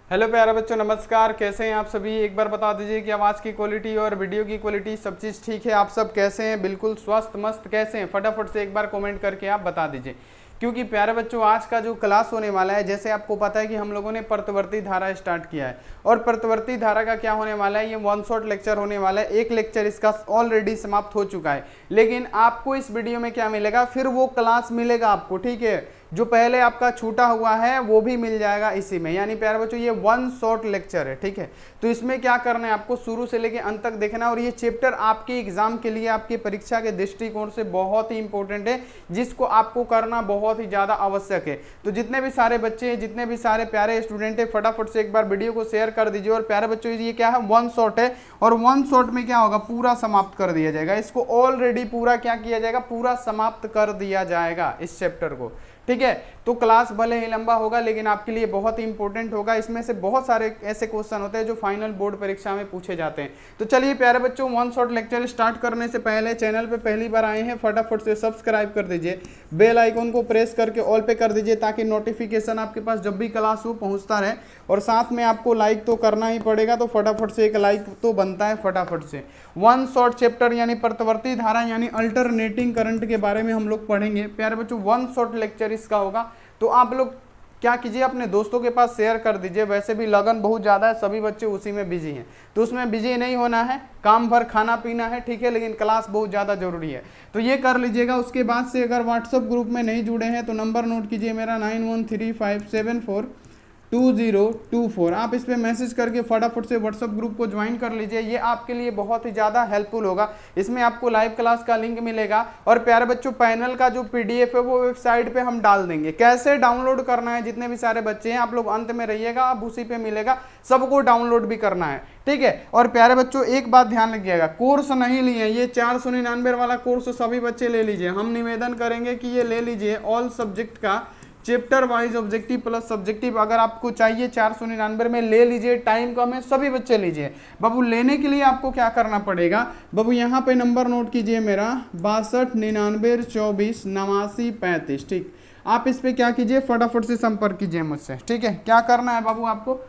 Hello प्यारे बच्चों, नमस्कार। कैसे हैं आप सभी? एक बार बता दीजिए कि आवाज़ की क्वालिटी और वीडियो की क्वालिटी सब चीज़ ठीक है। आप सब कैसे हैं? बिल्कुल स्वस्थ मस्त कैसे हैं? फटाफट से एक बार कमेंट करके आप बता दीजिए। क्योंकि प्यारे बच्चों, आज का जो क्लास होने वाला है, जैसे आपको पता है कि हम लोगों ने प्रतिवर्ती धारा स्टार्ट किया है और प्रतिवर्ती धारा का क्या होने वाला है, ये वन शॉट लेक्चर होने वाला है। एक लेक्चर इसका ऑलरेडी समाप्त हो चुका है, लेकिन आपको इस वीडियो में क्या मिलेगा, फिर वो क्लास मिलेगा आपको। ठीक है, जो पहले आपका छूटा हुआ है वो भी मिल जाएगा इसी में। यानी प्यारे बच्चों, ये वन शॉट लेक्चर है। ठीक है, तो इसमें क्या करना है, आपको शुरू से लेकर अंत तक देखना है और ये चैप्टर आपके एग्जाम के लिए, आपकी परीक्षा के दृष्टिकोण से बहुत ही इंपॉर्टेंट है, जिसको आपको करना बहुत ही ज्यादा आवश्यक है। तो जितने भी सारे बच्चे हैं, जितने भी सारे प्यारे स्टूडेंट है, फटाफट से एक बार वीडियो को शेयर कर दीजिए। और प्यारे बच्चों, ये क्या है, वन शॉट है और वन शॉट में क्या होगा, पूरा समाप्त कर दिया जाएगा। इसको ऑलरेडी पूरा क्या किया जाएगा, पूरा समाप्त कर दिया जाएगा इस चैप्टर को। ठीक है, तो क्लास भले ही लंबा होगा लेकिन आपके लिए बहुत ही इंपॉर्टेंट होगा। इसमें से बहुत सारे ऐसे क्वेश्चन होते हैं जो फाइनल बोर्ड परीक्षा में पूछे जाते हैं। तो चलिए प्यारे बच्चों, वन शॉट लेक्चर स्टार्ट करने से पहले चैनल पे पहली बार आए हैं, फटाफट से सब्सक्राइब कर दीजिए, बेल आइकन को प्रेस करके ऑल पे कर दीजिए, ताकि नोटिफिकेशन आपके पास जब भी क्लास हो पहुंचता रहे। और साथ में आपको लाइक तो करना ही पड़ेगा, तो फटाफट से एक लाइक तो बनता है फटाफट से। वन शॉट चैप्टर यानी प्रतिवर्ती धारा यानी अल्टरनेटिंग करंट के बारे में हम लोग पढ़ेंगे प्यारे बच्चों। वन शॉट लेक्चर इसका होगा, तो आप लोग क्या कीजिए, अपने दोस्तों के पास शेयर कर दीजिए। वैसे भी लगन बहुत ज़्यादा है, सभी बच्चे उसी में बिजी हैं, तो उसमें बिजी नहीं होना है, काम भर खाना पीना है। ठीक है, लेकिन क्लास बहुत ज़्यादा जरूरी है, तो ये कर लीजिएगा। उसके बाद से अगर व्हाट्सअप ग्रुप में नहीं जुड़े हैं तो नंबर नोट कीजिए मेरा 9135742024। आप इस पर मैसेज करके फटाफट से व्हाट्सअप ग्रुप को ज्वाइन कर लीजिए। ये आपके लिए बहुत ही ज़्यादा हेल्पफुल होगा। इसमें आपको लाइव क्लास का लिंक मिलेगा और प्यारे बच्चों, पैनल का जो पीडीएफ है वो वेबसाइट पे हम डाल देंगे। कैसे डाउनलोड करना है, जितने भी सारे बच्चे हैं आप लोग अंत में रहिएगा, अब उसी पे मिलेगा, सबको डाउनलोड भी करना है। ठीक है, और प्यारे बच्चों एक बात ध्यान रखिएगा, कोर्स नहीं लिए, ये 499 वाला कोर्स सभी बच्चे ले लीजिए। हम निवेदन करेंगे कि ये ले लीजिए, ऑल सब्जेक्ट का chapter wise objective plus subjective अगर आपको चाहिए 499 में ले लीजिए। टाइम कम है, सभी बच्चे लीजिए। बाबू लेने के लिए आपको क्या करना पड़ेगा, बाबू यहाँ पे नंबर नोट कीजिए मेरा 6299248935। ठीक, आप इस पे क्या कीजिए, फटाफट से संपर्क कीजिए मुझसे। ठीक है, क्या करना है बाबू आपको,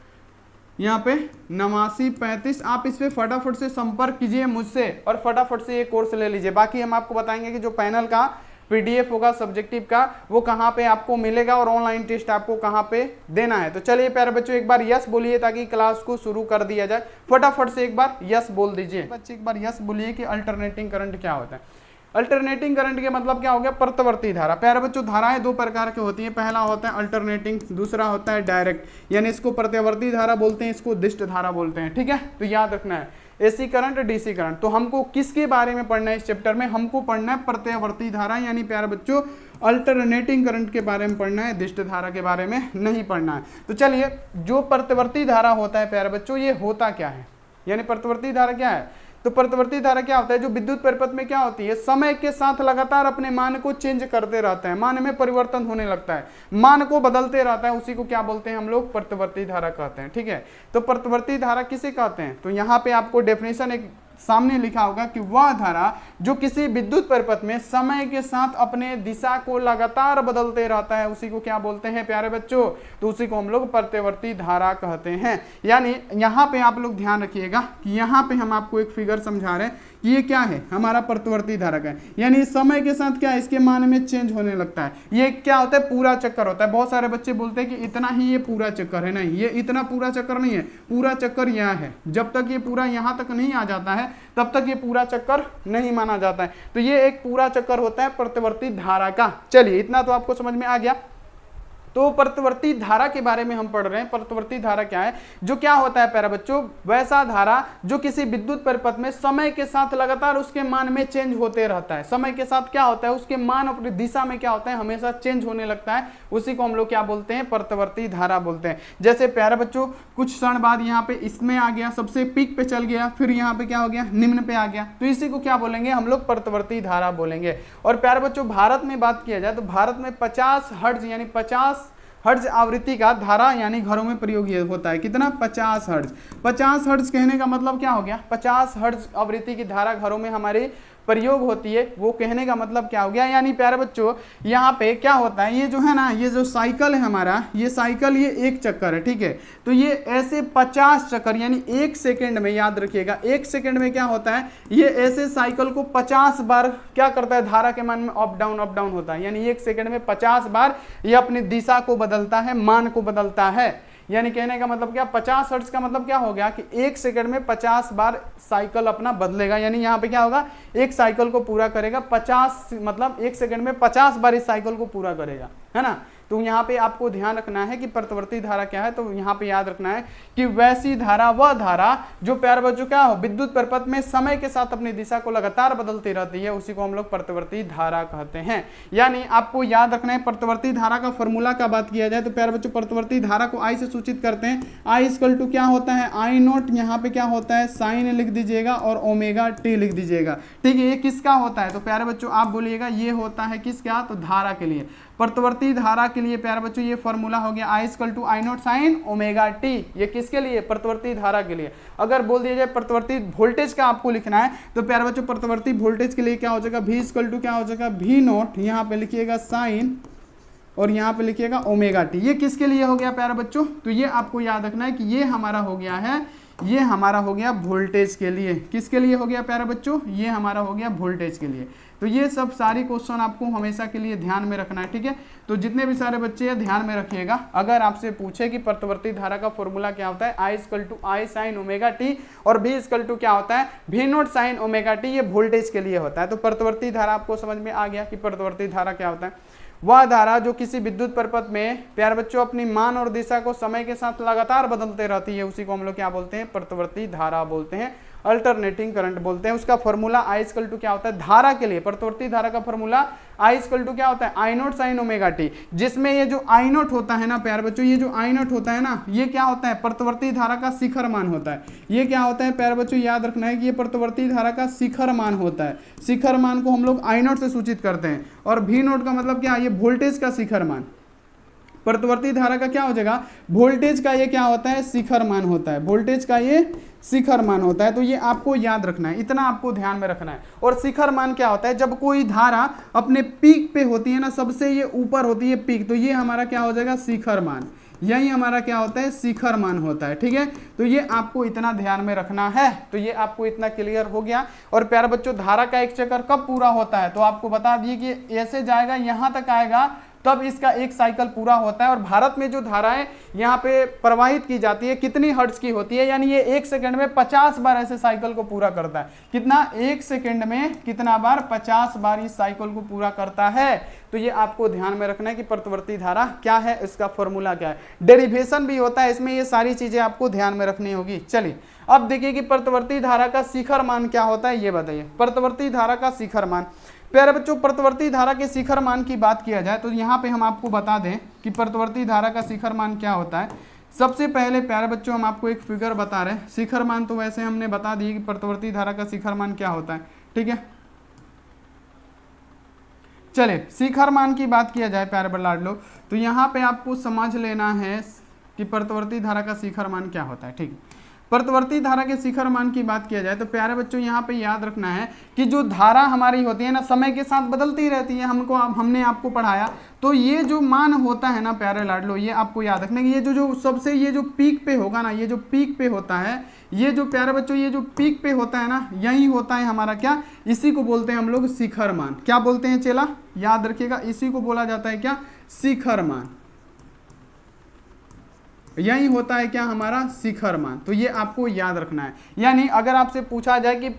यहाँ पे 8935, आप इस पे फटाफट से संपर्क कीजिए मुझसे और फटाफट से ये कोर्स ले लीजिए। बाकी हम आपको बताएंगे कि जो पैनल का पीडीएफ होगा सब्जेक्टिव का, वो कहाँ पे आपको मिलेगा और ऑनलाइन टेस्ट आपको कहाँ पे देना है। तो चलिए प्यारे बच्चों, एक बार यस बोलिए ताकि क्लास को शुरू कर दिया जाए। फटाफट से एक बार यस बोल दीजिए बच्चे, एक बार यस बोलिए कि अल्टरनेटिंग करंट क्या होता है। अल्टरनेटिंग करंट के मतलब क्या हो गया, प्रतिवर्ती धारा। प्यारे बच्चों, धाराएं दो प्रकार की होती हैं, पहला होता है अल्टरनेटिंग, दूसरा होता है डायरेक्ट। यानी इसको प्रतिवर्ती धारा बोलते हैं, इसको दिष्ट धारा बोलते हैं। ठीक है, तो याद रखना है, एसी करंट, डीसी करंट। तो हमको किसके बारे में पढ़ना है इस चैप्टर में, हमको पढ़ना है प्रत्यावर्ती धारा यानी प्यारे बच्चों अल्टरनेटिंग करंट के बारे में पढ़ना है, दिष्ट धारा के बारे में नहीं पढ़ना है। तो चलिए, जो प्रतिवर्ती धारा होता है प्यारे बच्चों, ये होता क्या है, यानी प्रतिवर्ती धारा क्या है। तो प्रतिवर्ती धारा क्या होता है, जो विद्युत परिपथ में क्या होती है, समय के साथ लगातार अपने मान को चेंज करते रहता है, मान में परिवर्तन होने लगता है, मान को बदलते रहता है, उसी को क्या बोलते हैं हम लोग, प्रतिवर्ती धारा कहते हैं। ठीक है, तो प्रतिवर्ती धारा किसे कहते हैं, तो यहाँ पे आपको डेफिनेशन एक सामने लिखा होगा कि वह धारा जो किसी विद्युत परिपथ में समय के साथ अपने दिशा को लगातार बदलते रहता है, उसी को क्या बोलते हैं प्यारे बच्चों, तो उसी को हम लोग प्रतिवर्ती धारा कहते हैं। यानी यहाँ पे आप लोग ध्यान रखिएगा कि यहाँ पे हम आपको एक फिगर समझा रहे हैं कि ये क्या है, हमारा प्रतिवर्ती धारा का है, यानी समय के साथ क्या है, इसके मान में चेंज होने लगता है। ये क्या होता है, पूरा चक्कर होता है। बहुत सारे बच्चे बोलते हैं कि इतना ही ये पूरा चक्कर है, नहीं, ये इतना पूरा चक्कर नहीं है, पूरा चक्कर यह है। जब तक ये पूरा यहाँ तक नहीं आ जाता है तब तक ये पूरा चक्कर नहीं माना जाता है। तो ये एक पूरा चक्कर होता है प्रतिवर्ती धारा का। चलिए, इतना तो आपको समझ में आ गया। तो प्रतिवर्ती धारा के बारे में हम पढ़ रहे हैं। प्रतिवर्ती धारा क्या है, जो क्या होता है प्यारे बच्चों, वैसा धारा जो किसी विद्युत परिपथ में समय के साथ लगातार उसके मान में चेंज होते रहता है। समय के साथ क्या होता है, उसके मान अपनी दिशा में क्या होता है, हमेशा चेंज होने लगता है, उसी को हम लोग क्या बोलते हैं, प्रतिवर्ती धारा बोलते हैं। जैसे प्यारे बच्चों, कुछ क्षण बाद यहाँ पे इसमें आ गया, सबसे पीक पे चल गया, फिर यहाँ पे क्या हो गया, निम्न पे आ गया, तो इसी को क्या बोलेंगे हम लोग, प्रतिवर्ती धारा बोलेंगे। और प्यारे बच्चों, भारत में बात किया जाए तो भारत में 50 हर्ट्ज यानी 50 हर्ट्ज आवृत्ति का धारा यानी घरों में प्रयोग होता है। कितना, 50 हर्ट्ज। 50 हर्ट्ज कहने का मतलब क्या हो गया, 50 हर्ट्ज आवृत्ति की धारा घरों में हमारे प्रयोग होती है। वो कहने का मतलब क्या हो गया, यानी प्यारे बच्चों यहाँ पे क्या होता है, ये जो है ना, ये जो साइकिल है हमारा, ये साइकिल ये एक चक्कर है, ठीक है। तो ये ऐसे 50 चक्कर, यानी 1 सेकेंड में, याद रखिएगा 1 सेकेंड में क्या होता है, ये ऐसे साइकिल को 50 बार क्या करता है, धारा के मान में अप डाउन होता है। यानी 1 सेकेंड में 50 बार ये अपनी दिशा को बदलता है, मान को बदलता है। यानी कहने का मतलब क्या, 50 हर्ट्ज का मतलब क्या हो गया कि 1 सेकंड में 50 बार साइकिल अपना बदलेगा। यानी यहाँ पे क्या होगा, एक साइकिल को पूरा करेगा 50, मतलब 1 सेकंड में 50 बार इस साइकिल को पूरा करेगा, है ना। तो यहाँ पे आपको ध्यान रखना है कि प्रतिवर्ती धारा क्या है। तो यहाँ पे याद रखना है कि वैसी धारा वह धारा जो प्यारे बच्चों क्या हो, विद्युत परिपथ में समय के साथ अपनी दिशा को लगातार बदलती रहती है, उसी को हम लोग प्रतिवर्ती धारा कहते हैं। यानी आपको याद रखना है प्रतिवर्ती धारा का फॉर्मूला का बात किया जाए तो प्यारे बच्चों प्रतिवर्ती धारा को आई से सूचित करते हैं। आई इक्वल टू क्या होता है, आई नोट, यहाँ पे क्या होता है साइन लिख दीजिएगा और ओमेगा टी लिख दीजिएगा, ठीक है। ये किसका होता है, तो प्यारे बच्चों आप बोलिएगा ये होता है किसका, तो धारा के लिए, प्रतिवर्ती धारा के लिए प्यारे बच्चों ये फॉर्मूला हो गया I equal to I naught sine omega T. ये किसके लिए, प्रतिवर्ती धारा के लिए। अगर बोल दिया जाए प्रतिवर्ती वोल्टेज का आपको लिखना है तो प्यारे बच्चों प्रतिवर्ती वोल्टेज के लिए क्या हो जाएगा, वी इक्वल टू क्या हो जाएगा, वी नोट, यहाँ पे लिखिएगा साइन और यहाँ पे लिखिएगा ओमेगा टी। ये किसके लिए हो गया प्यारे बच्चों, तो ये आपको याद रखना है कि ये हमारा हो गया है, ये हमारा हो गया वोल्टेज के लिए। किसके लिए हो गया प्यारे बच्चों, ये हमारा हो गया वोल्टेज के लिए। तो ये सब सारी क्वेश्चन आपको हमेशा के लिए ध्यान में रखना है, ठीक है। तो जितने भी सारे बच्चे हैं ध्यान में रखिएगा। अगर आपसे पूछे कि प्रतिवर्ती धारा का फॉर्मूला क्या होता है, I equal to I sine omega T और वी इक्वल टू क्या होता है, V naught sine omega T, ये वोल्टेज के लिए होता है। तो प्रतिवर्ती धारा आपको समझ में आ गया कि प्रतिवर्ती धारा क्या होता है। वह धारा जो किसी विद्युत परिपथ में प्यारे बच्चों अपनी मान और दिशा को समय के साथ लगातार बदलते रहती है, उसी को हम लोग क्या बोलते हैं, प्रतिवर्ती धारा बोलते हैं, अल्टरनेटिंग करंट बोलते हैं। उसका फॉर्मूला आई इक्वल टू क्या होता है, धारा के लिए प्रतिवर्ती धारा का फॉर्मूला आई इक्वल टू क्या होता है, आई नोट साइन ओमेगा टी, जिसमें ये जो आई नोट होता है ना प्यारे बच्चों, ये जो आई नोट होता है ना, ये क्या होता है, प्रतिवर्ती धारा का शिखर मान होता है। ये क्या होता है प्यारे बच्चों, याद रखना है कि ये प्रतिवर्ती धारा का शिखर मान होता है। शिखर मान को हम लोग आई नोट से सूचित करते हैं और वी नोट का मतलब क्या, ये वोल्टेज का शिखर मान। प्रतिवर्ती धारा का क्या हो जाएगा, वोल्टेज का ये क्या होता है, शिखर मान होता है, वोल्टेज का ये शिखर मान होता है। तो ये आपको याद रखना है, इतना आपको ध्यान में रखना है। और शिखर मान क्या होता है, जब कोई धारा अपने पीक पे होती है ना, सबसे ये ऊपर होती है पीक, तो ये हमारा क्या हो जाएगा, शिखर मान। यही हमारा क्या होता है, शिखर मान होता है, ठीक है। तो ये आपको इतना ध्यान में रखना है। तो ये आपको इतना क्लियर हो गया। और प्यारे बच्चों धारा का एक चक्कर कब पूरा होता है, तो आपको बता दिए कि ऐसे जाएगा, यहाँ तक आएगा तब इसका एक साइकिल पूरा होता है। और भारत में जो धाराएं यहाँ पे प्रवाहित की जाती है कितनी हर्ट्ज की होती है, यानी ये 1 सेकंड में 50 बार ऐसे साइकिल को पूरा करता है। कितना, 1 सेकंड में कितना बार, 50 बार इस साइकिल को पूरा करता है। तो ये आपको ध्यान में रखना है कि प्रतिवर्ती धारा क्या है, इसका फॉर्मूला क्या है, डेरिवेशन भी होता है इसमें, ये सारी चीजें आपको ध्यान में रखनी होगी। चलिए अब देखिए कि प्रतिवर्ती धारा का शिखर मान क्या होता है, ये बताइए। प्रतिवर्ती धारा का शिखर मान, प्यारे बच्चों प्रतिवर्ती धारा के शिखर मान की बात किया जाए तो यहाँ पे हम आपको बता दें कि प्रतिवर्ती धारा का शिखर मान क्या होता है। सबसे पहले प्यारे बच्चों हम आपको एक फिगर बता रहे हैं। शिखर मान तो वैसे हमने बता दिए कि प्रतिवर्ती धारा का शिखर मान क्या होता है, ठीक है। चलिए शिखर मान की बात किया जाए प्यारे बल्लाड लोग, तो यहाँ पे आपको समझ लेना है कि प्रतिवर्ती धारा का शिखर मान क्या होता है, ठीक है। प्रतिवर्ती धारा के शिखर मान की बात किया जाए तो प्यारे बच्चों यहाँ पे याद रखना है कि जो धारा हमारी होती है ना, समय के साथ बदलती रहती है, हमने आपको पढ़ाया। तो ये जो मान होता है ना प्यारे लाडलो, ये आपको याद रखना है कि ये जो सबसे ये जो पीक पे होगा ना, ये जो पीक पे होता है, ये जो प्यारे बच्चों ये जो पीक पे होता है ना, यही होता है हमारा क्या, इसी को बोलते हैं हम लोग शिखर मान। क्या बोलते हैं चेला, याद रखिएगा, इसी को बोला जाता है क्या, शिखर मान। यही होता है क्या, हमारा शिखर मान। तो ये आपको याद रखना है। यानी अगर आपसे पूछा जाए कि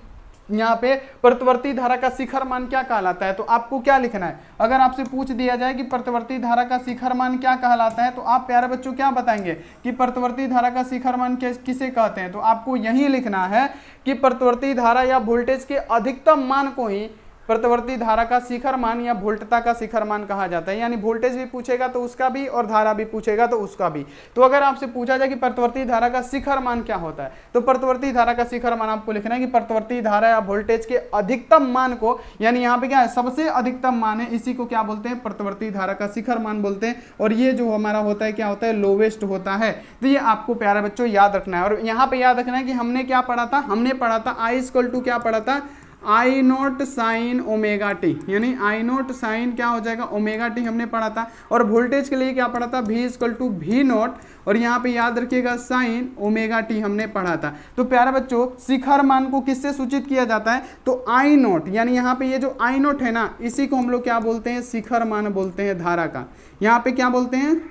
यहाँ पे प्रतिवर्ती धारा का शिखर मान क्या कहलाता है, तो आपको क्या लिखना है। अगर आपसे पूछ दिया जाए कि प्रतिवर्ती धारा का शिखर मान क्या कहलाता है, तो आप प्यारे बच्चों क्या बताएंगे कि प्रतिवर्ती धारा का शिखर मान किसे कहते हैं। तो आपको यही लिखना है कि प्रतिवर्ती धारा या वोल्टेज के अधिकतम मान को ही प्रतिवर्ती धारा का शिखर मान या वोल्टता का शिखर मान कहा जाता है। यानी वोल्टेज भी पूछेगा तो उसका भी, और धारा भी पूछेगा तो उसका भी। तो अगर आपसे पूछा जाए कि प्रतिवर्ती धारा का शिखर मान क्या होता है, तो प्रतिवर्ती धारा का शिखर मान आपको लिखना है कि प्रतिवर्ती धारा या वोल्टेज के अधिकतम मान को, यानी यहाँ पे क्या है, सबसे अधिकतम मान है, इसी को क्या बोलते हैं, प्रतिवर्ती धारा का शिखर मान बोलते हैं। और ये जो हमारा होता है क्या होता है, लोवेस्ट होता है। तो ये आपको प्यारे बच्चों याद रखना है। और यहाँ पे याद रखना है कि हमने क्या पढ़ा था, हमने पढ़ा था आई इक्वल टू क्या पढ़ा था, आई नोट साइन ओमेगा टी, यानी आई नोट साइन क्या हो जाएगा ओमेगा टी हमने पढ़ा था। और वोल्टेज के लिए क्या पढ़ा था, V equal to V nought, और यहाँ पे याद रखिएगा साइन ओमेगा टी हमने पढ़ा था। तो प्यारे बच्चों शिखर मान को किससे सूचित किया जाता है, तो आई नोट, यानी यहाँ पे ये जो आई नोट है ना, इसी को हम लोग क्या बोलते हैं, शिखर मान बोलते हैं धारा का। यहाँ पे क्या बोलते हैं,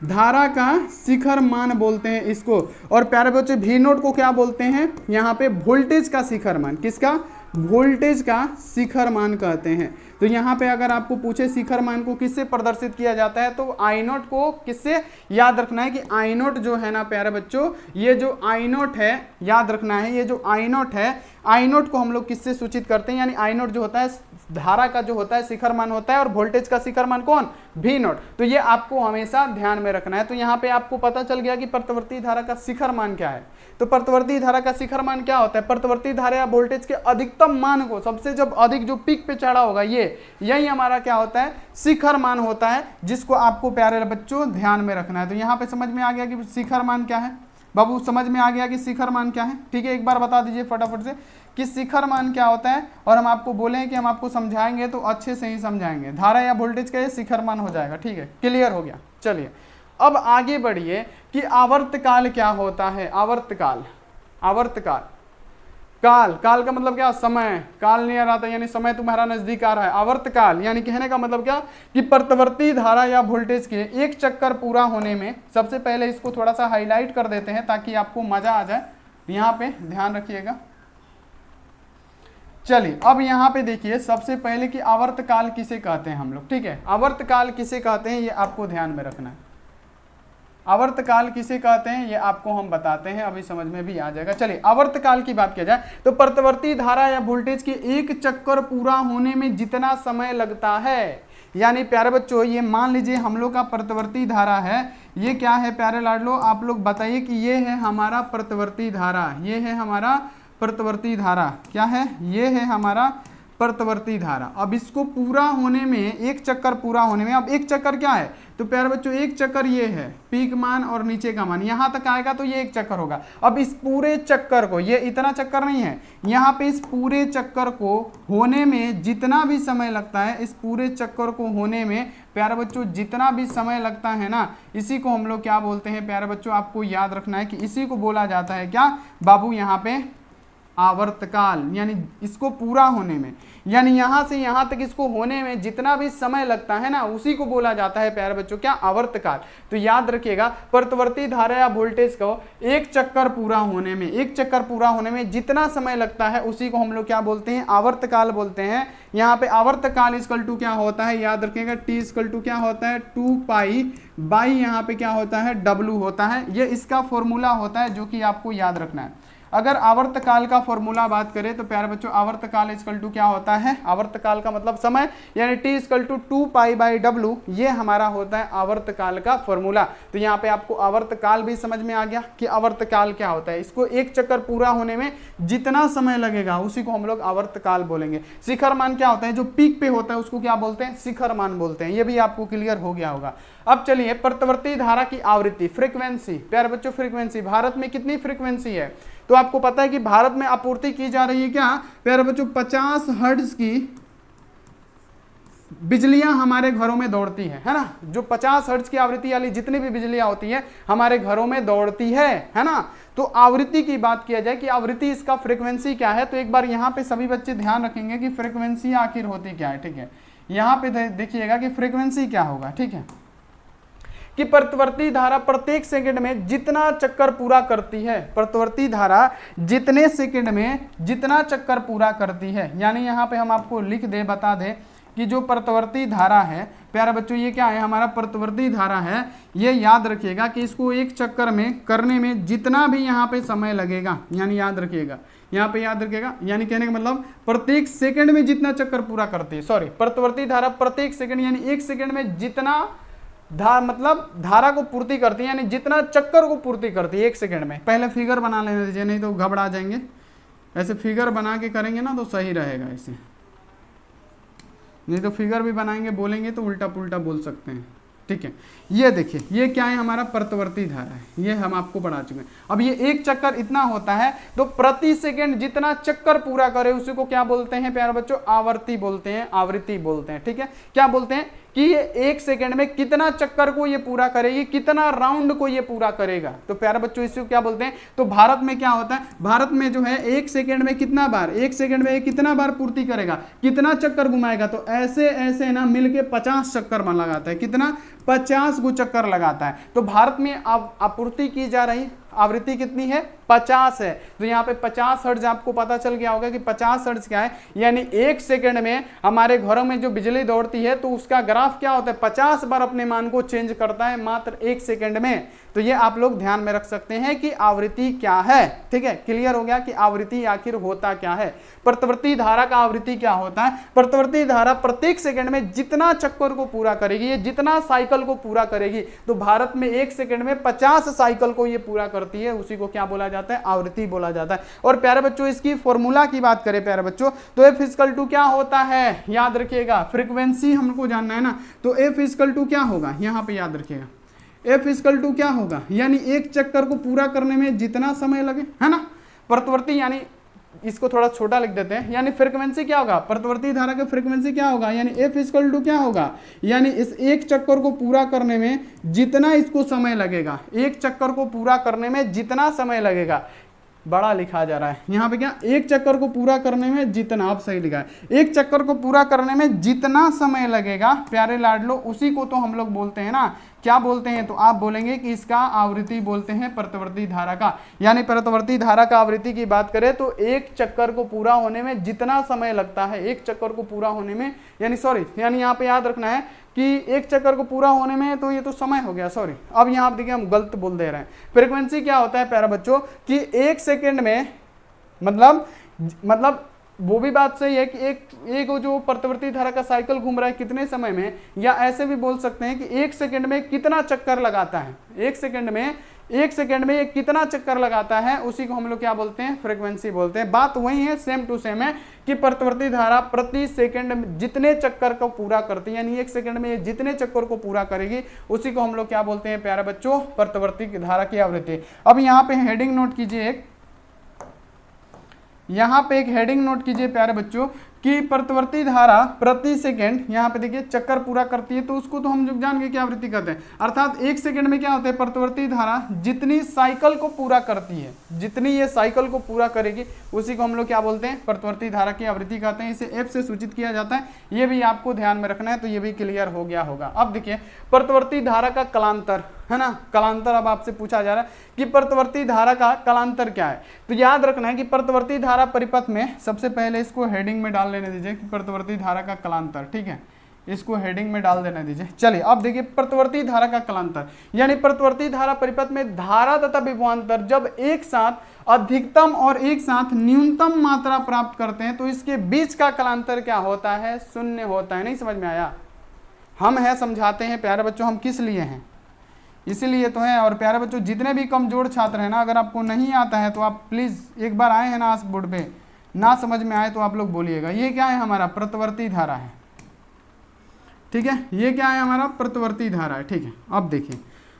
धारा का शिखर मान बोलते हैं इसको। और प्यारे बच्चे वी नोट को क्या बोलते हैं, यहाँ पे वोल्टेज का शिखर मान, किसका, वोल्टेज का शिखर मान कहते हैं। तो यहाँ पे अगर आपको पूछे शिखर मान को किससे प्रदर्शित किया जाता है, तो आई नोट को किससे याद रखना है कि आई नोट जो है ना प्यारे बच्चों, ये जो आई नोट है याद रखना है, ये जो आई नोट है, आई नोट को हम लोग किससे सूचित करते हैं, यानी आई नोट जो होता है धारा का जो होता है शिखर मान होता है, और वोल्टेज का शिखर मान कौन, वी नोट। तो ये आपको हमेशा ध्यान में रखना है। तो यहाँ पे आपको पता चल गया कि प्रतिवर्ती धारा का शिखर मान क्या है। तो प्रतिवर्ती धारा का शिखर मान क्या होता है, प्रतिवर्ती धारा या वोल्टेज के अधिकतम मान को, सबसे जब अधिक जो पीक पे चढ़ा होगा यही हमारा क्या होता है, शिखर मान होता है, जिसको आपको प्यारे बच्चों ध्यान में रखना है। तो यहाँ पे समझ में आ गया कि शिखर मान क्या है, बाबू समझ में आ गया कि शिखर मान क्या है, ठीक है। एक बार बता दीजिए फटाफट से कि शिखर मान क्या होता है, और हम आपको बोलें कि हम आपको समझाएंगे तो अच्छे से ही समझाएंगे। धारा या वोल्टेज का ये शिखर मान हो जाएगा, ठीक है, क्लियर हो गया। चलिए अब आगे बढ़िए कि आवर्तकाल क्या होता है। आवर्तकाल, आवर्तकाल, काल, काल का मतलब क्या, समय, काल नहीं आ रहा था यानी समय तुम्हारा नजदीक आ रहा है। आवर्तकाल यानी कहने का मतलब क्या कि प्रतिवर्ती धारा या वोल्टेज के एक चक्कर पूरा होने में, सबसे पहले इसको थोड़ा सा हाईलाइट कर देते हैं ताकि आपको मजा आ जाए, यहाँ पे ध्यान रखिएगा। चलिए अब यहाँ पे देखिए सबसे पहले कि आवर्तकाल किसे कहते हैं हम लोग, ठीक है। आवर्तकाल किसे कहते हैं ये आपको ध्यान में रखना है। आवर्तकाल किसे कहते हैं ये आपको हम बताते हैं, अभी समझ में भी आ जाएगा। चलिए आवर्तकाल की बात किया जाए तो प्रतिवर्ती धारा या वोल्टेज के एक चक्कर पूरा होने में जितना समय लगता है, यानी प्यारे बच्चों ये मान लीजिए हम लोग का प्रतिवर्ती धारा है, ये क्या है प्यारे लाडलो, आप लोग बताइए कि ये है हमारा प्रतिवर्ती धारा, ये है हमारा प्रतिवर्ती धारा, क्या है, ये है हमारा प्रतिवर्ती धारा। अब इसको पूरा होने में, एक चक्कर पूरा होने में, अब एक चक्कर क्या है तो प्यारे बच्चों एक चक्कर ये है पीक मान और नीचे का मान, यहाँ तक आएगा तो ये एक चक्कर होगा। अब इस पूरे चक्कर को, ये इतना चक्कर नहीं है, यहाँ पे इस पूरे चक्कर को होने में जितना भी समय लगता है, इस पूरे चक्कर को होने में प्यारे बच्चों जितना भी समय लगता है ना, इसी को हम लोग क्या बोलते हैं प्यारे बच्चों, आपको याद रखना है कि इसी को बोला जाता है क्या बाबू, यहाँ पे आवर्तकाल। यानी इसको पूरा होने में, यानी यहां से यहां तक इसको होने में जितना भी समय लगता है ना, उसी को बोला जाता है प्यारे बच्चों क्या, आवर्तकाल। तो याद रखिएगा प्रतिवर्ती धारा या वोल्टेज को एक चक्कर पूरा होने में, एक चक्कर पूरा होने में जितना समय लगता है उसी को हम लोग क्या बोलते हैं, आवर्तकाल बोलते हैं। यहाँ पे आवर्तकाल इक्वल टू क्या होता है, याद रखिएगा टी इक्वल टू क्या होता है, 2 पाई बाई यहाँ पे क्या होता है, W होता है। ये इसका फॉर्मूला होता है जो कि आपको याद रखना है। अगर आवर्तकाल का फॉर्मूला बात करें तो प्यारे बच्चों आवर्तकाल इक्वल टू क्या होता है, आवर्तकाल का मतलब समय, यानी T equal to 2 pi by W, ये हमारा होता है आवर्तकाल का फॉर्मूला। तो यहाँ पे आपको आवर्तकाल भी समझ में आ गया कि आवर्तकाल क्या होता है। इसको एक चक्कर पूरा होने में जितना समय लगेगा उसी को हम लोग आवर्तकाल बोलेंगे। शिखर मान क्या होता है, जो पीक पे होता है उसको क्या बोलते हैं, शिखर मान बोलते हैं। ये भी आपको क्लियर हो गया होगा। अब चलिए प्रतिवर्ती धारा की आवृत्ति, फ्रीक्वेंसी, प्यारे बच्चों फ्रीक्वेंसी, भारत में कितनी फ्रीक्वेंसी है तो आपको पता है कि भारत में आपूर्ति की जा रही है क्या प्यारे बच्चों, 50 हर्ट्ज की बिजलियां हमारे घरों में दौड़ती है ना। जो 50 हर्ट्ज की आवृत्ति वाली जितनी भी बिजलियां होती हैं हमारे घरों में दौड़ती है ना। तो आवृत्ति की बात किया जाए कि आवृत्ति इसका फ्रीक्वेंसी क्या है, तो एक बार यहाँ पे सभी बच्चे ध्यान रखेंगे कि फ्रीक्वेंसी आखिर होती क्या है, ठीक है। यहाँ पे देखिएगा कि फ्रीक्वेंसी क्या होगा, ठीक है, कि प्रतिवर्ती धारा प्रत्येक सेकंड में जितना चक्कर पूरा करती है, प्रतिवर्ती धारा जितने सेकंड में जितना चक्कर पूरा करती है, यानी यहाँ पे हम आपको लिख दे, बता दे कि जो प्रतिवर्ती धारा है प्यारे बच्चों, ये क्या है हमारा प्रतिवर्ती धारा है। ये याद रखिएगा कि इसको एक चक्कर में करने में जितना भी यहाँ पे समय लगेगा, यानी याद रखिएगा, यहाँ पे याद रखिएगा, यानी कहने का मतलब प्रत्येक सेकंड में जितना चक्कर पूरा करती है, सॉरी प्रतिवर्ती धारा प्रत्येक सेकंड यानी एक सेकंड में जितना मतलब धारा को पूर्ति करती है, यानी जितना चक्कर को पूर्ति करती है एक सेकंड में। पहले फिगर बना लेने दीजिए, नहीं तो घबरा जाएंगे। ऐसे फिगर बना के करेंगे ना तो सही रहेगा, ऐसे नहीं तो फिगर भी बनाएंगे बोलेंगे तो उल्टा पुल्टा बोल सकते हैं। ठीक है। ये देखिए ये क्या है, हमारा प्रत्यावर्ती धारा है, ये हम आपको पढ़ा चुके हैं। अब ये एक चक्कर इतना होता है, तो प्रति सेकंड जितना चक्कर पूरा करे उसी को क्या बोलते हैं प्यारे बच्चों, आवर्ती बोलते हैं, आवृत्ति बोलते हैं। ठीक है, क्या बोलते हैं कि ये एक सेकंड में कितना चक्कर को ये पूरा करेगी, कितना राउंड को ये पूरा करेगा। तो प्यारे बच्चों इसको क्या बोलते हैं, तो भारत में क्या होता है, भारत में जो है एक सेकंड में कितना बार, एक सेकंड में कितना बार पूर्ति करेगा, कितना चक्कर घुमाएगा, तो ऐसे ऐसे ना मिलके 50 चक्कर में लगाता है, कितना 50 गो चक्कर लगाता है। तो भारत में आपूर्ति की जा रही आवृत्ति कितनी है, 50 है। तो यहाँ पे 50 हर्ट्ज आपको पता चल गया होगा कि 50 हर्ट्ज क्या है, यानी एक सेकंड में हमारे घरों में जो बिजली दौड़ती है तो उसका ग्राफ क्या होता है, 50 बार अपने मान को चेंज करता है मात्र एक सेकंड में। तो ये आप लोग ध्यान में रख सकते हैं कि आवृत्ति क्या है। ठीक है, क्लियर हो गया कि आवृत्ति आखिर होता क्या है। प्रत्यावर्ती धारा का आवृत्ति क्या होता है, प्रत्यावर्ती धारा प्रत्येक सेकंड में जितना चक्कर को पूरा करेगी, ये जितना साइकिल को पूरा करेगी, तो भारत में एक सेकंड में 50 साइकिल को ये पूरा करती है, उसी को क्या बोला जाता है, आवृत्ति बोला जाता है। और प्यारे बच्चों इसकी फॉर्मूला की बात करें प्यारे बच्चों, तो एफ इक्वल टू क्या होता है, याद रखिएगा फ्रीक्वेंसी हमको जानना है ना, तो एफ इक्वल टू क्या होगा, यहां पे याद रखिएगा एफ इक्वल टू क्या होगा, यानी एक चक्कर को पूरा करने में जितना समय लगे, है ना। प्रत्यावर्ती यानी इसको थोड़ा छोटा लिख देते हैं, यानी फ्रीक्वेंसी क्या होगा, प्रत्यावर्ती धारा का फ्रीक्वेंसी क्या होगा, यानी एफ इक्वल टू क्या होगा, यानी इस एक चक्कर को पूरा करने में जितना इसको समय लगेगा, एक चक्कर को पूरा करने में जितना समय लगेगा, बड़ा लिखा जा रहा है यहाँ पे क्या, एक चक्कर को पूरा करने में जितना, आप सही लिखा है, एक चक्कर को पूरा करने में जितना समय लगेगा प्यारे लाडलो, उसी को तो हम लोग बोलते हैं ना, क्या बोलते हैं, तो आप बोलेंगे कि इसका आवृत्ति बोलते हैं प्रत्यावर्ती धारा का। यानी प्रत्यावर्ती धारा का आवृत्ति की बात करें तो एक चक्कर को पूरा होने में जितना समय लगता है, एक चक्कर को पूरा होने में, यानी यहाँ पे याद रखना है कि एक चक्कर को पूरा होने में, तो ये तो समय हो गया, सॉरी अब यहाँ देखिए हम गलत बोल दे रहे हैं। फ्रीक्वेंसी क्या होता है प्यारा बच्चों कि एक सेकेंड में मतलब वो भी बात सही है कि एक जो प्रत्यावर्ती धारा का साइकिल घूम रहा है कितने समय में, या ऐसे भी बोल सकते हैं कि एक सेकंड में कितना चक्कर लगाता है, एक सेकंड में ये कितना चक्कर लगाता है, उसी को हम लोग क्या बोलते हैं, फ्रीक्वेंसी बोलते हैं। बात वही है, सेम टू सेम है कि प्रत्यावर्ती धारा प्रति सेकंड जितने चक्कर को पूरा करती है, यानी एक सेकंड में ये जितने चक्कर को पूरा करेगी उसी को हम लोग क्या बोलते हैं प्यारे बच्चों, प्रत्यावर्ती धारा की आवृत्ति। अब यहाँ पे हेडिंग नोट कीजिए, यहाँ पे एक हेडिंग नोट कीजिए प्यारे बच्चों कि प्रत्यावर्ती धारा प्रति सेकंड, यहाँ पे देखिए चक्कर पूरा करती है, तो उसको तो हम जो जान गए कि आवृत्ति कहते हैं। अर्थात एक सेकंड में क्या होता है, प्रत्यावर्ती धारा जितनी साइकिल को पूरा करती है, जितनी ये साइकिल को पूरा करेगी उसी को हम लोग क्या बोलते हैं, प्रत्यावर्ती धारा की आवृत्ति कहते हैं। इसे एफ से सूचित किया जाता है, ये भी आपको ध्यान में रखना है, तो ये भी क्लियर हो गया होगा। अब देखिए प्रत्यावर्ती धारा का कलांतर, है ना, कलांतर अब आपसे पूछा जा रहा है कि प्रत्यावर्ती धारा का कलांतर क्या है। तो याद रखना है कि प्रत्यावर्ती धारा परिपथ में, सबसे पहले इसको हेडिंग में डाल लेने दीजिए कि प्रत्यावर्ती धारा का कलांतर, ठीक है, इसको हेडिंग में डाल देने दीजिए। चलिए अब देखिए प्रत्यावर्ती धारा का कलांतर, यानी प्रत्यावर्ती धारा परिपथ में धारा तथा विभवांतर जब एक साथ अधिकतम और एक साथ न्यूनतम मात्रा प्राप्त करते हैं तो इसके बीच का कलांतर क्या होता है, शून्य होता है। नहीं समझ में आया, हम है समझाते हैं प्यारे बच्चों, हम किस लिए हैं, इसीलिए तो है। और प्यारे बच्चों जितने भी कमजोर छात्र हैं ना, अगर आपको नहीं आता है तो आप प्लीज एक बार आए हैं ना आज बोर्ड पे, ना समझ में आए तो आप लोग बोलिएगा। ये क्या है, हमारा प्रत्यावर्ती धारा है, ठीक है, ये क्या है, हमारा प्रत्यावर्ती धारा है, ठीक है। अब देखिए,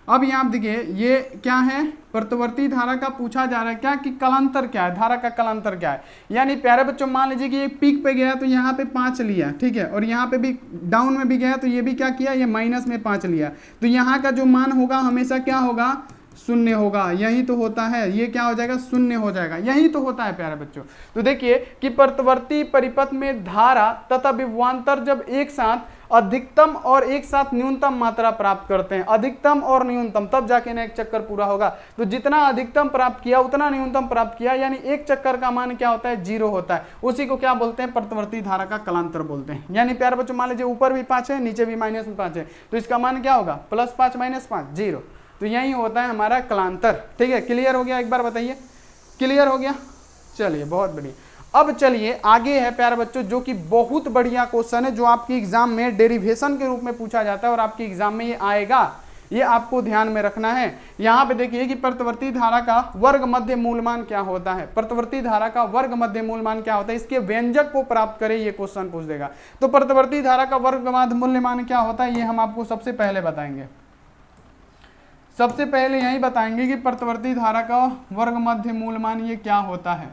अब यहाँ आप देखिए ये क्या है, प्रत्यावर्ती धारा का पूछा जा रहा है क्या कि कलांतर क्या है, धारा का कलांतर क्या है। यानी प्यारे बच्चों मान लीजिए कि ये पीक पे गया तो यहाँ पे 5 लिया, ठीक है, और यहाँ पे भी डाउन में भी गया तो ये भी क्या किया, ये माइनस में 5 लिया, तो यहाँ का जो मान होगा हमेशा क्या होगा, शून्य होगा। यही तो होता है, ये क्या हो जाएगा, शून्य हो जाएगा, यही तो होता है प्यारे बच्चों। तो देखिए कि प्रत्यावर्ती परिपथ में धारा तथा विभवांतर जब एक साथ अधिकतम और एक साथ न्यूनतम मात्रा प्राप्त करते हैं, अधिकतम और न्यूनतम, तब जाके ना एक चक्कर पूरा होगा। तो जितना अधिकतम प्राप्त किया उतना न्यूनतम प्राप्त किया, यानी एक चक्कर का मान क्या होता है, 0 होता है। उसी को क्या बोलते हैं, प्रत्यावर्ती धारा का कलांतर बोलते हैं। यानी प्यारे बच्चों मान लीजिए ऊपर भी 5 है, नीचे भी -5 है, तो इसका मान क्या होगा, +5 -5 0। तो यही होता है हमारा कलांतर, ठीक है। क्लियर हो गया, एक बार बताइए, क्लियर हो गया, चलिए बहुत बढ़िया। अब चलिए आगे है प्यारे बच्चों, जो कि बहुत बढ़िया क्वेश्चन है, जो आपकी एग्जाम में डेरिवेशन के रूप में पूछा जाता है और आपकी एग्जाम में ये आएगा। ये आपको ध्यान में रखना है। यहाँ पे देखिए कि प्रतिवर्ती धारा का वर्ग मध्य मूलमान क्या होता है, प्रतिवर्ती धारा का वर्ग मध्य मूलमान क्या होता है, इसके व्यंजक को प्राप्त करें, ये क्वेश्चन पूछ देगा। तो प्रतिवर्ती धारा का वर्ग मध्य मूल्यमान क्या होता है, ये हम आपको सबसे पहले बताएंगे। सबसे पहले यही बताएंगे कि प्रतिवर्ती धारा का वर्ग मध्य मूलमान ये क्या होता है।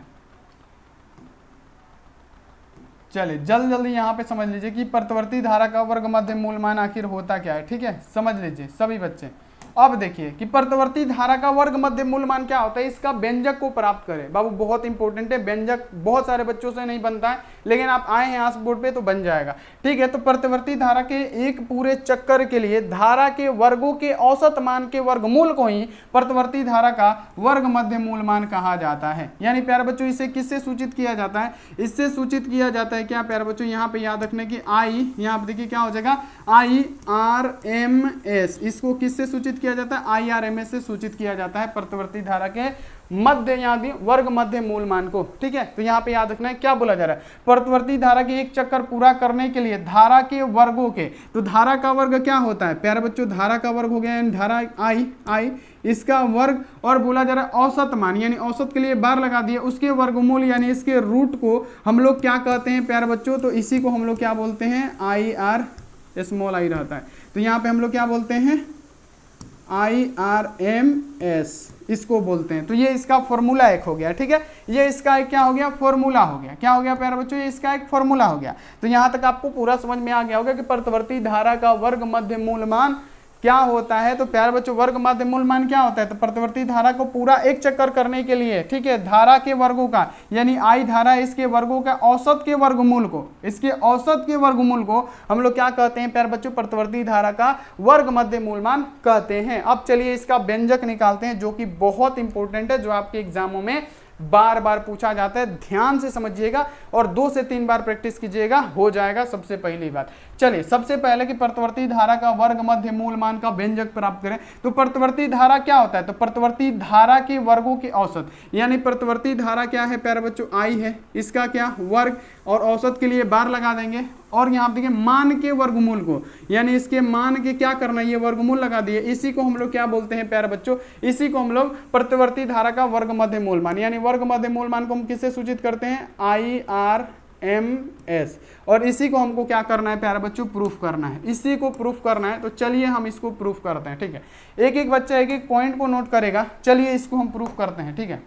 चलिए जल्दी यहाँ पे समझ लीजिए कि प्रतिवर्ती धारा का वर्ग मध्य मूलमान आखिर होता क्या है। ठीक है, समझ लीजिए सभी बच्चे। अब देखिए कि प्रतिवर्ती धारा का वर्ग मध्य मूलमान क्या होता है, इसका व्यंजक को प्राप्त करें। बाबू बहुत इंपॉर्टेंट है, व्यंजक बहुत सारे बच्चों से नहीं बनता है, लेकिन आप आए हैं आज बोर्ड पे तो बन जाएगा। ठीक है, तो प्रतिवर्ती धारा के एक पूरे चक्कर के लिए धारा के वर्गों के औसत मान के वर्गमूल को ही प्रतिवर्ती धारा का वर्ग मध्य मूलमान कहा जाता है। यानी प्यारे बच्चों इसे किससे सूचित किया जाता है, इससे सूचित किया जाता है क्या प्यारे बच्चों, यहाँ पे याद रखने की आई, यहाँ पे देखिए क्या हो जाएगा IRMS, इसको किससे सूचित किया जाता है, IRMS से सूचित किया जाता है प्रतिवर्ती धारा के मध्य यानी वर्ग मध्य मूलमान को। ठीक है, तो यहाँ पे याद रखना है क्या बोला जा रहा है, प्रतिवर्ती धारा के एक चक्कर पूरा करने के लिए धारा के वर्गों के, तो धारा का वर्ग क्या होता है प्यारे बच्चों, धारा का वर्ग हो गया यानी धारा I इसका वर्ग, और बोला जा रहा है औसत मान, यानी औसत के लिए बार लगा दिए, उसके वर्गमूल यानी इसके रूट को हम लोग क्या कहते हैं प्यारे बच्चों, तो इसी को हम लोग क्या बोलते हैं IR स्मॉल आई रहता है, तो यहाँ पे हम लोग क्या बोलते हैं IRMS इसको बोलते हैं। तो ये इसका फॉर्मूला एक हो गया। ठीक है, ये इसका एक क्या हो गया, फॉर्मूला हो गया। क्या हो गया प्यारे बच्चों, ये इसका एक फॉर्मूला हो गया। तो यहाँ तक आपको पूरा समझ में आ गया होगा कि प्रतिवर्ती धारा का वर्ग मध्य मूलमान क्या होता है। तो प्यारे बच्चों वर्ग मध्य मूलमान क्या होता है, तो प्रतिवर्ती धारा को पूरा एक चक्कर करने के लिए, ठीक है, धारा के वर्गों का यानी I धारा इसके वर्गों का औसत के वर्गमूल को, इसके औसत के वर्गमूल को हम लोग क्या कहते हैं प्यारे बच्चों, प्रतिवर्ती धारा का वर्ग मध्य मूलमान कहते हैं। अब चलिए इसका व्यंजक निकालते हैं जो कि बहुत इंपॉर्टेंट है, जो आपके एग्जामों में बार बार पूछा जाता है। ध्यान से समझिएगा और 2 से 3 बार प्रैक्टिस कीजिएगा, हो जाएगा। सबसे पहली बात, चलिए सबसे पहले कि प्रतिवर्ती धारा का वर्ग मध्य मूलमान का व्यंजक प्राप्त करें। तो प्रतिवर्ती धारा क्या होता है, तो प्रतिवर्ती धारा के वर्गों के औसत, यानी प्रतिवर्ती धारा क्या है प्यारे बच्चों, I है, इसका क्या वर्ग, और औसत के लिए बार लगा देंगे, और यहाँ देखिए मान के वर्गमूल को, यानी इसके मान के क्या करना है, ये वर्गमूल लगा दिए, इसी को हम लोग क्या बोलते हैं प्यारे बच्चों, इसी को हम लोग प्रतिवर्ती धारा का वर्ग मध्य मूलमान, यानी वर्ग मध्य मूलमान को हम किससे सूचित करते हैं, IRMS, और इसी को हमको क्या करना है प्यारे बच्चों, प्रूफ करना है, इसी को प्रूफ करना है। तो चलिए हम इसको प्रूफ करते हैं। ठीक है, एक एक बच्चा एक एक पॉइंट को नोट करेगा, चलिए इसको हम प्रूफ करते हैं। ठीक है,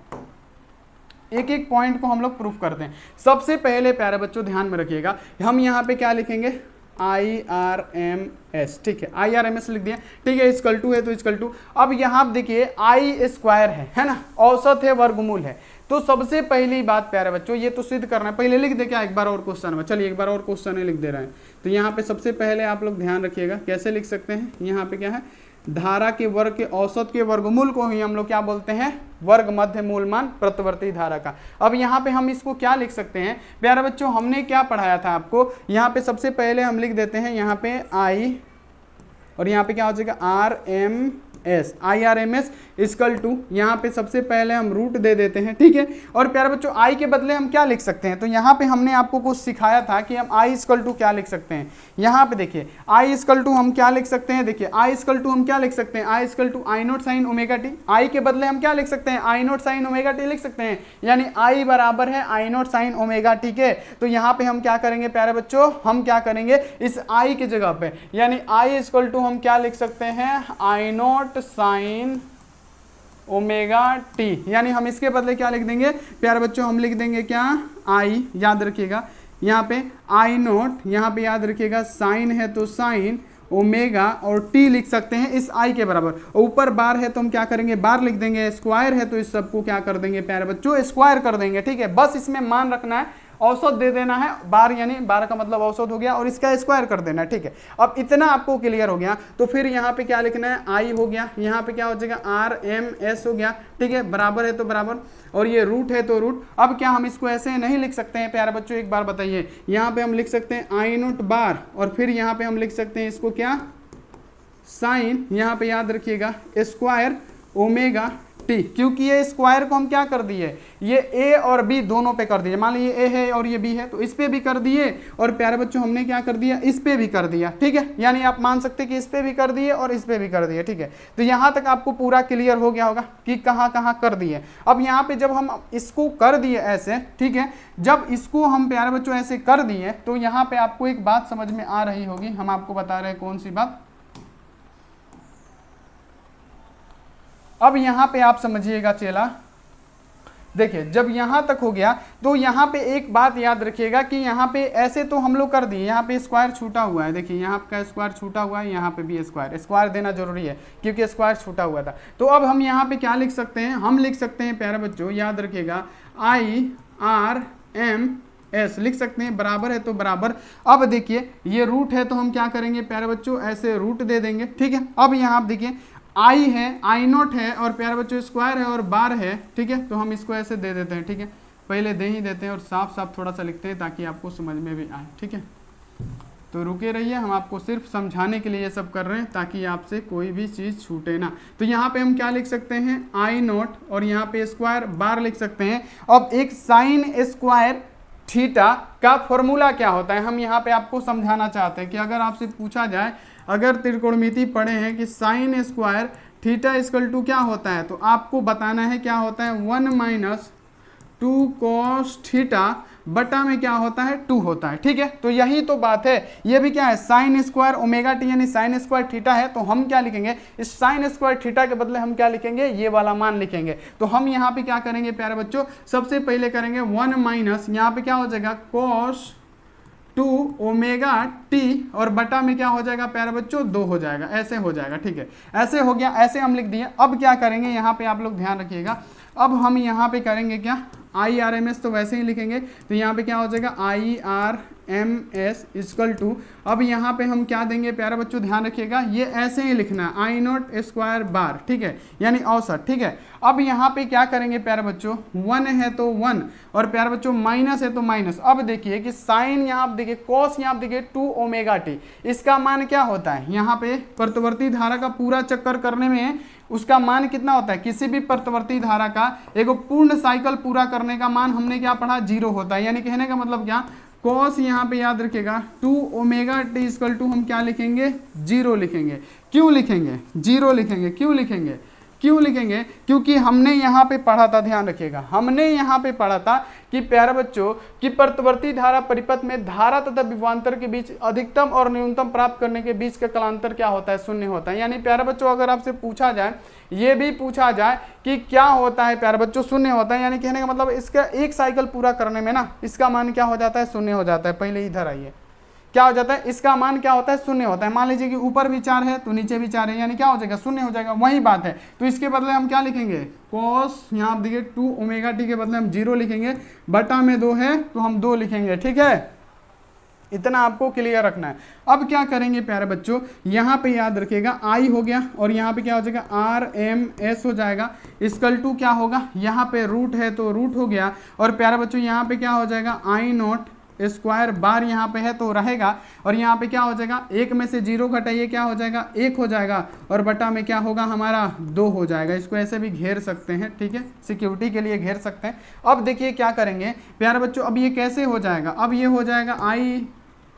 एक एक पॉइंट को हम लोग प्रूफ करते हैं। सबसे पहले प्यारे बच्चों ध्यान में रखिएगा, हम यहाँ पे क्या लिखेंगे, IRMS। ठीक है, IRMS लिख दिया। ठीक है, इक्वल टू है तो इक्वल टू, अब यहाँ आप देखिए I स्क्वायर है ना, औसत है, वर्गमूल है। तो सबसे पहली बात प्यारे बच्चों ये तो सिद्ध करना है, पहले लिख दे क्या एक बार और क्वेश्चन में, चलिए एक बार और क्वेश्चन में लिख दे रहे हैं। तो यहाँ पे सबसे पहले आप लोग ध्यान रखिएगा कैसे लिख सकते हैं, यहाँ पे क्या है, धारा के वर्ग के औसत के वर्गमूल को ही हम लोग क्या बोलते हैं, वर्ग मध्य मूलमान प्रतिवर्ती धारा का। अब यहाँ पे हम इसको क्या लिख सकते हैं प्यारे बच्चों, हमने क्या पढ़ाया था आपको, यहाँ पे सबसे पहले हम लिख देते हैं यहाँ पे I, और यहाँ पे क्या हो जाएगा IRMS इक्वल टू, यहाँ पे सबसे पहले हम रूट दे देते हैं। ठीक है, और प्यारे बच्चों I के बदले हम क्या लिख सकते हैं, तो यहाँ पे हमने आपको कुछ सिखाया था कि हम I इक्वल टू क्या लिख सकते हैं। यहाँ पे देखिए I इक्वल टू हम क्या लिख सकते हैं, देखिए I इक्वल टू हम क्या लिख सकते हैं, I equal to I0 sin omega T, I के बदले हम क्या लिख सकते हैं, I0 sin ओमेगा टी लिख सकते हैं, यानी I बराबर है I0 sin ओमेगा टी के। तो यहाँ पे हम क्या करेंगे प्यारे बच्चों, हम क्या करेंगे इस I की जगह पे, यानी I इक्वल टू हम क्या लिख सकते हैं, I0 sin ओमेगा टी, यानी हम इसके बदले क्या लिख देंगे प्यारे बच्चों, हम लिख देंगे क्या I, याद रखिएगा यहाँ पे I0, यहाँ पे याद रखिएगा साइन है तो साइन ओमेगा, और टी लिख सकते हैं इस I के बराबर, ऊपर बार है तो हम क्या करेंगे बार लिख देंगे, स्क्वायर है तो इस सबको क्या कर देंगे प्यारे बच्चों, स्क्वायर कर देंगे। ठीक है, बस इसमें मान रखना है, औसत दे देना है, बार यानी 12 का मतलब औसत हो गया, और इसका स्क्वायर कर देना है। ठीक है, अब इतना आपको क्लियर हो गया, तो फिर यहाँ पे क्या लिखना है, I हो गया, यहाँ पे क्या हो जाएगा RMS हो गया। ठीक है, बराबर है तो बराबर, और ये रूट है तो रूट। अब क्या हम इसको ऐसे नहीं लिख सकते हैं प्यारे बच्चों, एक बार बताइए, यहाँ पे हम लिख सकते हैं I0 बार, और फिर यहाँ पे हम लिख सकते हैं इसको क्या, साइन, यहाँ पे याद रखिएगा स्क्वायर ओमेगा टी, क्योंकि ये स्क्वायर को हम क्या कर दिए, ये ए और बी दोनों पे कर दिए। मान लीजिए ए है और ये बी है, तो इस पे भी कर दिए और प्यारे बच्चों हमने क्या कर दिया, इस पे भी कर दिया। ठीक है, यानी आप मान सकते हैं कि इस पे भी कर दिए और इस पे भी कर दिए। ठीक है, तो यहां तक आपको पूरा क्लियर हो गया होगा कि कहां कहां कर दिए। अब यहाँ पे जब हम इसको कर दिए ऐसे, ठीक है, जब इसको हम प्यारे बच्चों ऐसे कर दिए तो यहाँ पे आपको एक बात समझ में आ रही होगी, हम आपको बता रहे हैं कौन सी बात। अब यहां पे आप समझिएगा चेला, देखिए जब यहां तक हो गया तो यहां पे एक बात याद रखिएगा कि यहां पे ऐसे तो हम लोग कर दिए, यहां पे स्क्वायर छूटा हुआ है, देखिए यहां का स्क्वायर छूटा हुआ है, यहां पे भी स्क्वायर देना जरूरी है क्योंकि स्क्वायर छूटा हुआ था। तो अब हम यहां पे क्या लिख सकते हैं, हम लिख सकते हैं प्यारे बच्चों, याद रखिएगा IRMS लिख सकते हैं, बराबर है तो बराबर। अब देखिए ये रूट है तो हम क्या करेंगे प्यारे बच्चों, ऐसे रूट दे देंगे। ठीक है, अब यहाँ आप देखिए आई है, I0 है और प्यारे बच्चों स्क्वायर है और बार है। ठीक है, तो हम इसको ऐसे दे देते हैं। ठीक है, पहले दे ही देते हैं और साफ साफ थोड़ा सा लिखते हैं ताकि आपको समझ में भी आए। ठीक है, तो रुके रहिए, हम आपको सिर्फ समझाने के लिए ये सब कर रहे हैं ताकि आपसे कोई भी चीज़ छूटे ना। तो यहाँ पे हम क्या लिख सकते हैं, I0 और यहाँ पे स्क्वायर बार लिख सकते हैं। अब एक साइन स्क्वायर थीटा का फॉर्मूला क्या होता है, हम यहाँ पे आपको समझाना चाहते हैं कि अगर आपसे पूछा जाए, अगर त्रिकोणमिति पढ़े हैं कि sine square theta equal to क्या होता है, तो आपको बताना है क्या होता है, 1 - 2 cos थीटा बटा में क्या होता है, 2 होता है। ठीक है, तो यही तो बात है, ये भी क्या है, साइन स्क्वायर ओमेगा टी यानी साइन स्क्वायर थीटा है, तो हम क्या लिखेंगे, इस साइन स्क्वायर थीटा के बदले हम क्या लिखेंगे, ये वाला मान लिखेंगे। तो हम यहाँ पे क्या करेंगे प्यारे बच्चों, सबसे पहले करेंगे 1 - यहाँ पे क्या हो जाएगा cos 2 ओमेगा टी और बटा में क्या हो जाएगा प्यारे बच्चों, 2 हो जाएगा, ऐसे हो जाएगा। ठीक है, ऐसे हो गया, ऐसे हम लिख दिए। अब क्या करेंगे, यहाँ पे आप लोग ध्यान रखिएगा, अब हम यहाँ पे करेंगे क्या, IRMS तो वैसे ही लिखेंगे, तो यहाँ पे क्या हो जाएगा IRMS इक्वल टू, अब यहाँ पे हम क्या देंगे प्यारे बच्चों, ध्यान रखिएगा, ये ऐसे ही लिखना है I0 स्क्वायर बार। ठीक है, यानी औसत। ठीक है, अब यहाँ पे क्या करेंगे प्यारे बच्चों, 1 है तो 1 और प्यारे बच्चों माइनस है तो माइनस। अब देखिए कि साइन यहाँ आप देखिए, कॉस यहाँ आप देखिए 2 ओमेगा टी, इसका मान क्या होता है, यहाँ पे प्रतिवर्ती धारा का पूरा चक्कर करने में उसका मान कितना होता है, किसी भी प्रतिवर्ती धारा का एक पूर्ण साइकिल पूरा करने का मान हमने क्या पढ़ा, 0 होता है। यानी कहने का मतलब क्या, कॉस यहाँ पे याद रखिएगा 2 ओमेगा टी इक्वल टू हम क्या लिखेंगे, 0 लिखेंगे। क्यों लिखेंगे 0 लिखेंगे, क्यों लिखेंगे, क्यों लिखेंगे, क्योंकि हमने यहाँ पे पढ़ा था, ध्यान रखिएगा, हमने यहाँ पे पढ़ा था कि प्यारे बच्चों कि प्रतिवर्ती धारा परिपथ में धारा तथा विभवांतर के बीच अधिकतम और न्यूनतम प्राप्त करने के बीच का कलांतर क्या होता है, 0 होता है। यानी प्यारे बच्चों अगर आपसे पूछा जाए, ये भी पूछा जाए कि क्या होता है प्यारे बच्चों, 0 होता है। यानी कहने का मतलब इसका एक साइकिल पूरा करने में ना इसका मान क्या हो जाता है, 0 हो जाता है। पहले इधर आइए, क्या हो जाता है, इसका मान क्या होता है, 0 होता है। मान लीजिए कि ऊपर भी 4 है तो नीचे भी 4 है, यानी क्या हो जाएगा, 0 हो जाएगा। वही बात है, तो इसके बदले हम क्या लिखेंगे, कॉस यहाँ आप देखिए 2 ओमेगा टी के बदले हम 0 लिखेंगे, बटा में 2 है तो हम 2 लिखेंगे। ठीक है, इतना आपको क्लियर रखना है। अब क्या करेंगे प्यारे बच्चों, यहाँ पे याद रखिएगा I हो गया और यहाँ पे क्या हो जाएगा, RMS हो जाएगा, इक्वल टू क्या होगा, यहाँ पे रूट है तो रूट हो गया और प्यारे बच्चों यहाँ पे क्या हो जाएगा, I0 स्क्वायर बार यहाँ पे है तो रहेगा और यहाँ पे क्या हो जाएगा, 1 में से 0 घटाइए क्या हो जाएगा, 1 हो जाएगा और बटा में क्या होगा हमारा, 2 हो जाएगा। इसको ऐसे भी घेर सकते हैं, ठीक है, सिक्योरिटी के लिए घेर सकते हैं। अब देखिए क्या करेंगे प्यारे बच्चों, अब ये कैसे हो जाएगा, अब ये हो जाएगा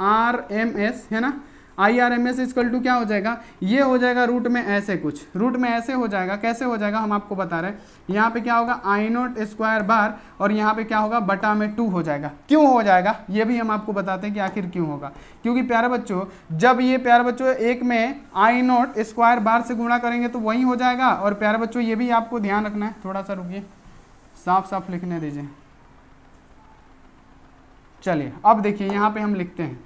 IRMS है ना, IRMS इक्वल टू क्या हो जाएगा, ये हो जाएगा रूट में ऐसे कुछ, रूट में ऐसे हो जाएगा। कैसे हो जाएगा हम आपको बता रहे हैं, यहाँ पे क्या होगा I0 स्क्वायर बार और यहाँ पे क्या होगा, बटा में 2 हो जाएगा। क्यों हो जाएगा ये भी हम आपको बताते हैं कि आखिर क्यों होगा, क्योंकि प्यारे बच्चों जब ये प्यारे बच्चों एक में I0 स्क्वायर बार से गुणा करेंगे तो वही हो जाएगा। और प्यारे बच्चों ये भी आपको ध्यान रखना है, थोड़ा सा रुकिए, साफ साफ लिखने दीजिए। चलिए अब देखिए यहाँ पे हम लिखते हैं,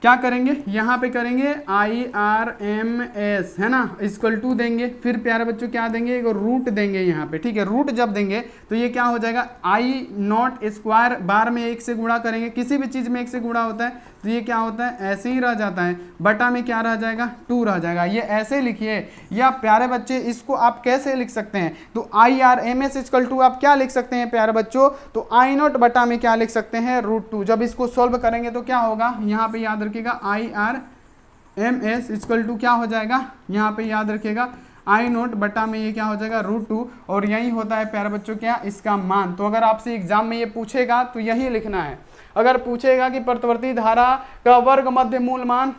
क्या करेंगे, यहाँ पे करेंगे IRMS है ना, इक्वल टू देंगे, फिर प्यारे बच्चों क्या देंगे, एक रूट देंगे यहाँ पे। ठीक है, रूट जब देंगे तो ये क्या हो जाएगा, I0 स्क्वायर बार में 1 से गुणा करेंगे, किसी भी चीज़ में 1 से गुणा होता है तो ये क्या होता है, ऐसे ही रह जाता है, बटा में क्या रह जाएगा, 2 रह जाएगा। ये ऐसे लिखिए, या प्यारे बच्चे इसको आप कैसे लिख सकते हैं, तो IRMS इक्वल टू आप क्या लिख सकते हैं प्यारे बच्चों, तो I0 बटा में क्या लिख सकते हैं, √2। जब इसको सोल्व करेंगे तो क्या होगा, यहाँ पे याद रखिएगा IRMS इक्वल टू क्या हो जाएगा, यहाँ पे याद रखिएगा आई नोट बटा में ये क्या हो जाएगा √2, और यही होता है प्यारे बच्चों क्या इसका मान। तो अगर आपसे एग्जाम में ये पूछेगा तो यही लिखना है। अगर पूछेगा कि प्रतिवर्ती धारा का वर्ग मध्य मूल मान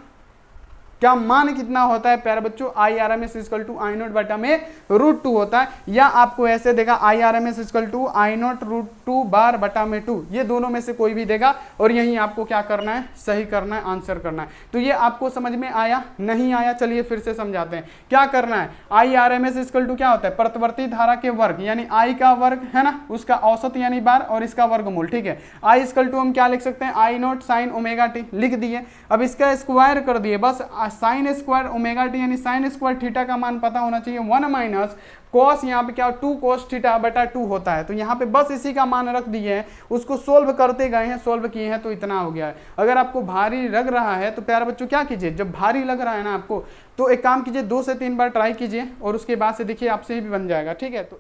क्या मान कितना होता है प्यारे बच्चों, IRMS equal to I nought बटा में √2 होता है, या आपको ऐसे देगा IRMS equal to I nought √2 बार बटा में 2, ये दोनों में से कोई भी देगा और यही आपको क्या करना है, सही करना है, आंसर करना है। तो ये आपको समझ में आया नहीं आया, चलिए फिर से समझाते हैं। क्या करना है, IRMS इक्वल टू क्या होता है, प्रतिवर्ती धारा के वर्ग यानी I का वर्ग है ना, उसका औसत यानी बार और इसका वर्गमूल, ठीक है। I इक्वल टू हम क्या लिख सकते हैं, आई नोट साइन ओमेगा टी लिख दिए। अब इसका स्क्वायर कर दिए, बस साइन स्क्वायर ओमेगा टी यानी साइन स्क्वायर थीटा का मान पता होना चाहिए, 1 माइनस कॉस यहाँ पे क्या 2 कॉस थीटा बटा 2 होता है। तो यहाँ पे बस इसी का मान रख दिए हैं, उसको सोल्व करते गए हैं, सोल्व किए हैं तो इतना हो गया है। अगर आपको भारी लग रहा है तो प्यारे बच्चों क्या कीजिए, जब भारी लग रहा है ना आपको तो एक काम कीजिए 2 से 3 बार ट्राई कीजिए और उसके बाद से देखिए आपसे ही भी बन जाएगा, ठीक है। तो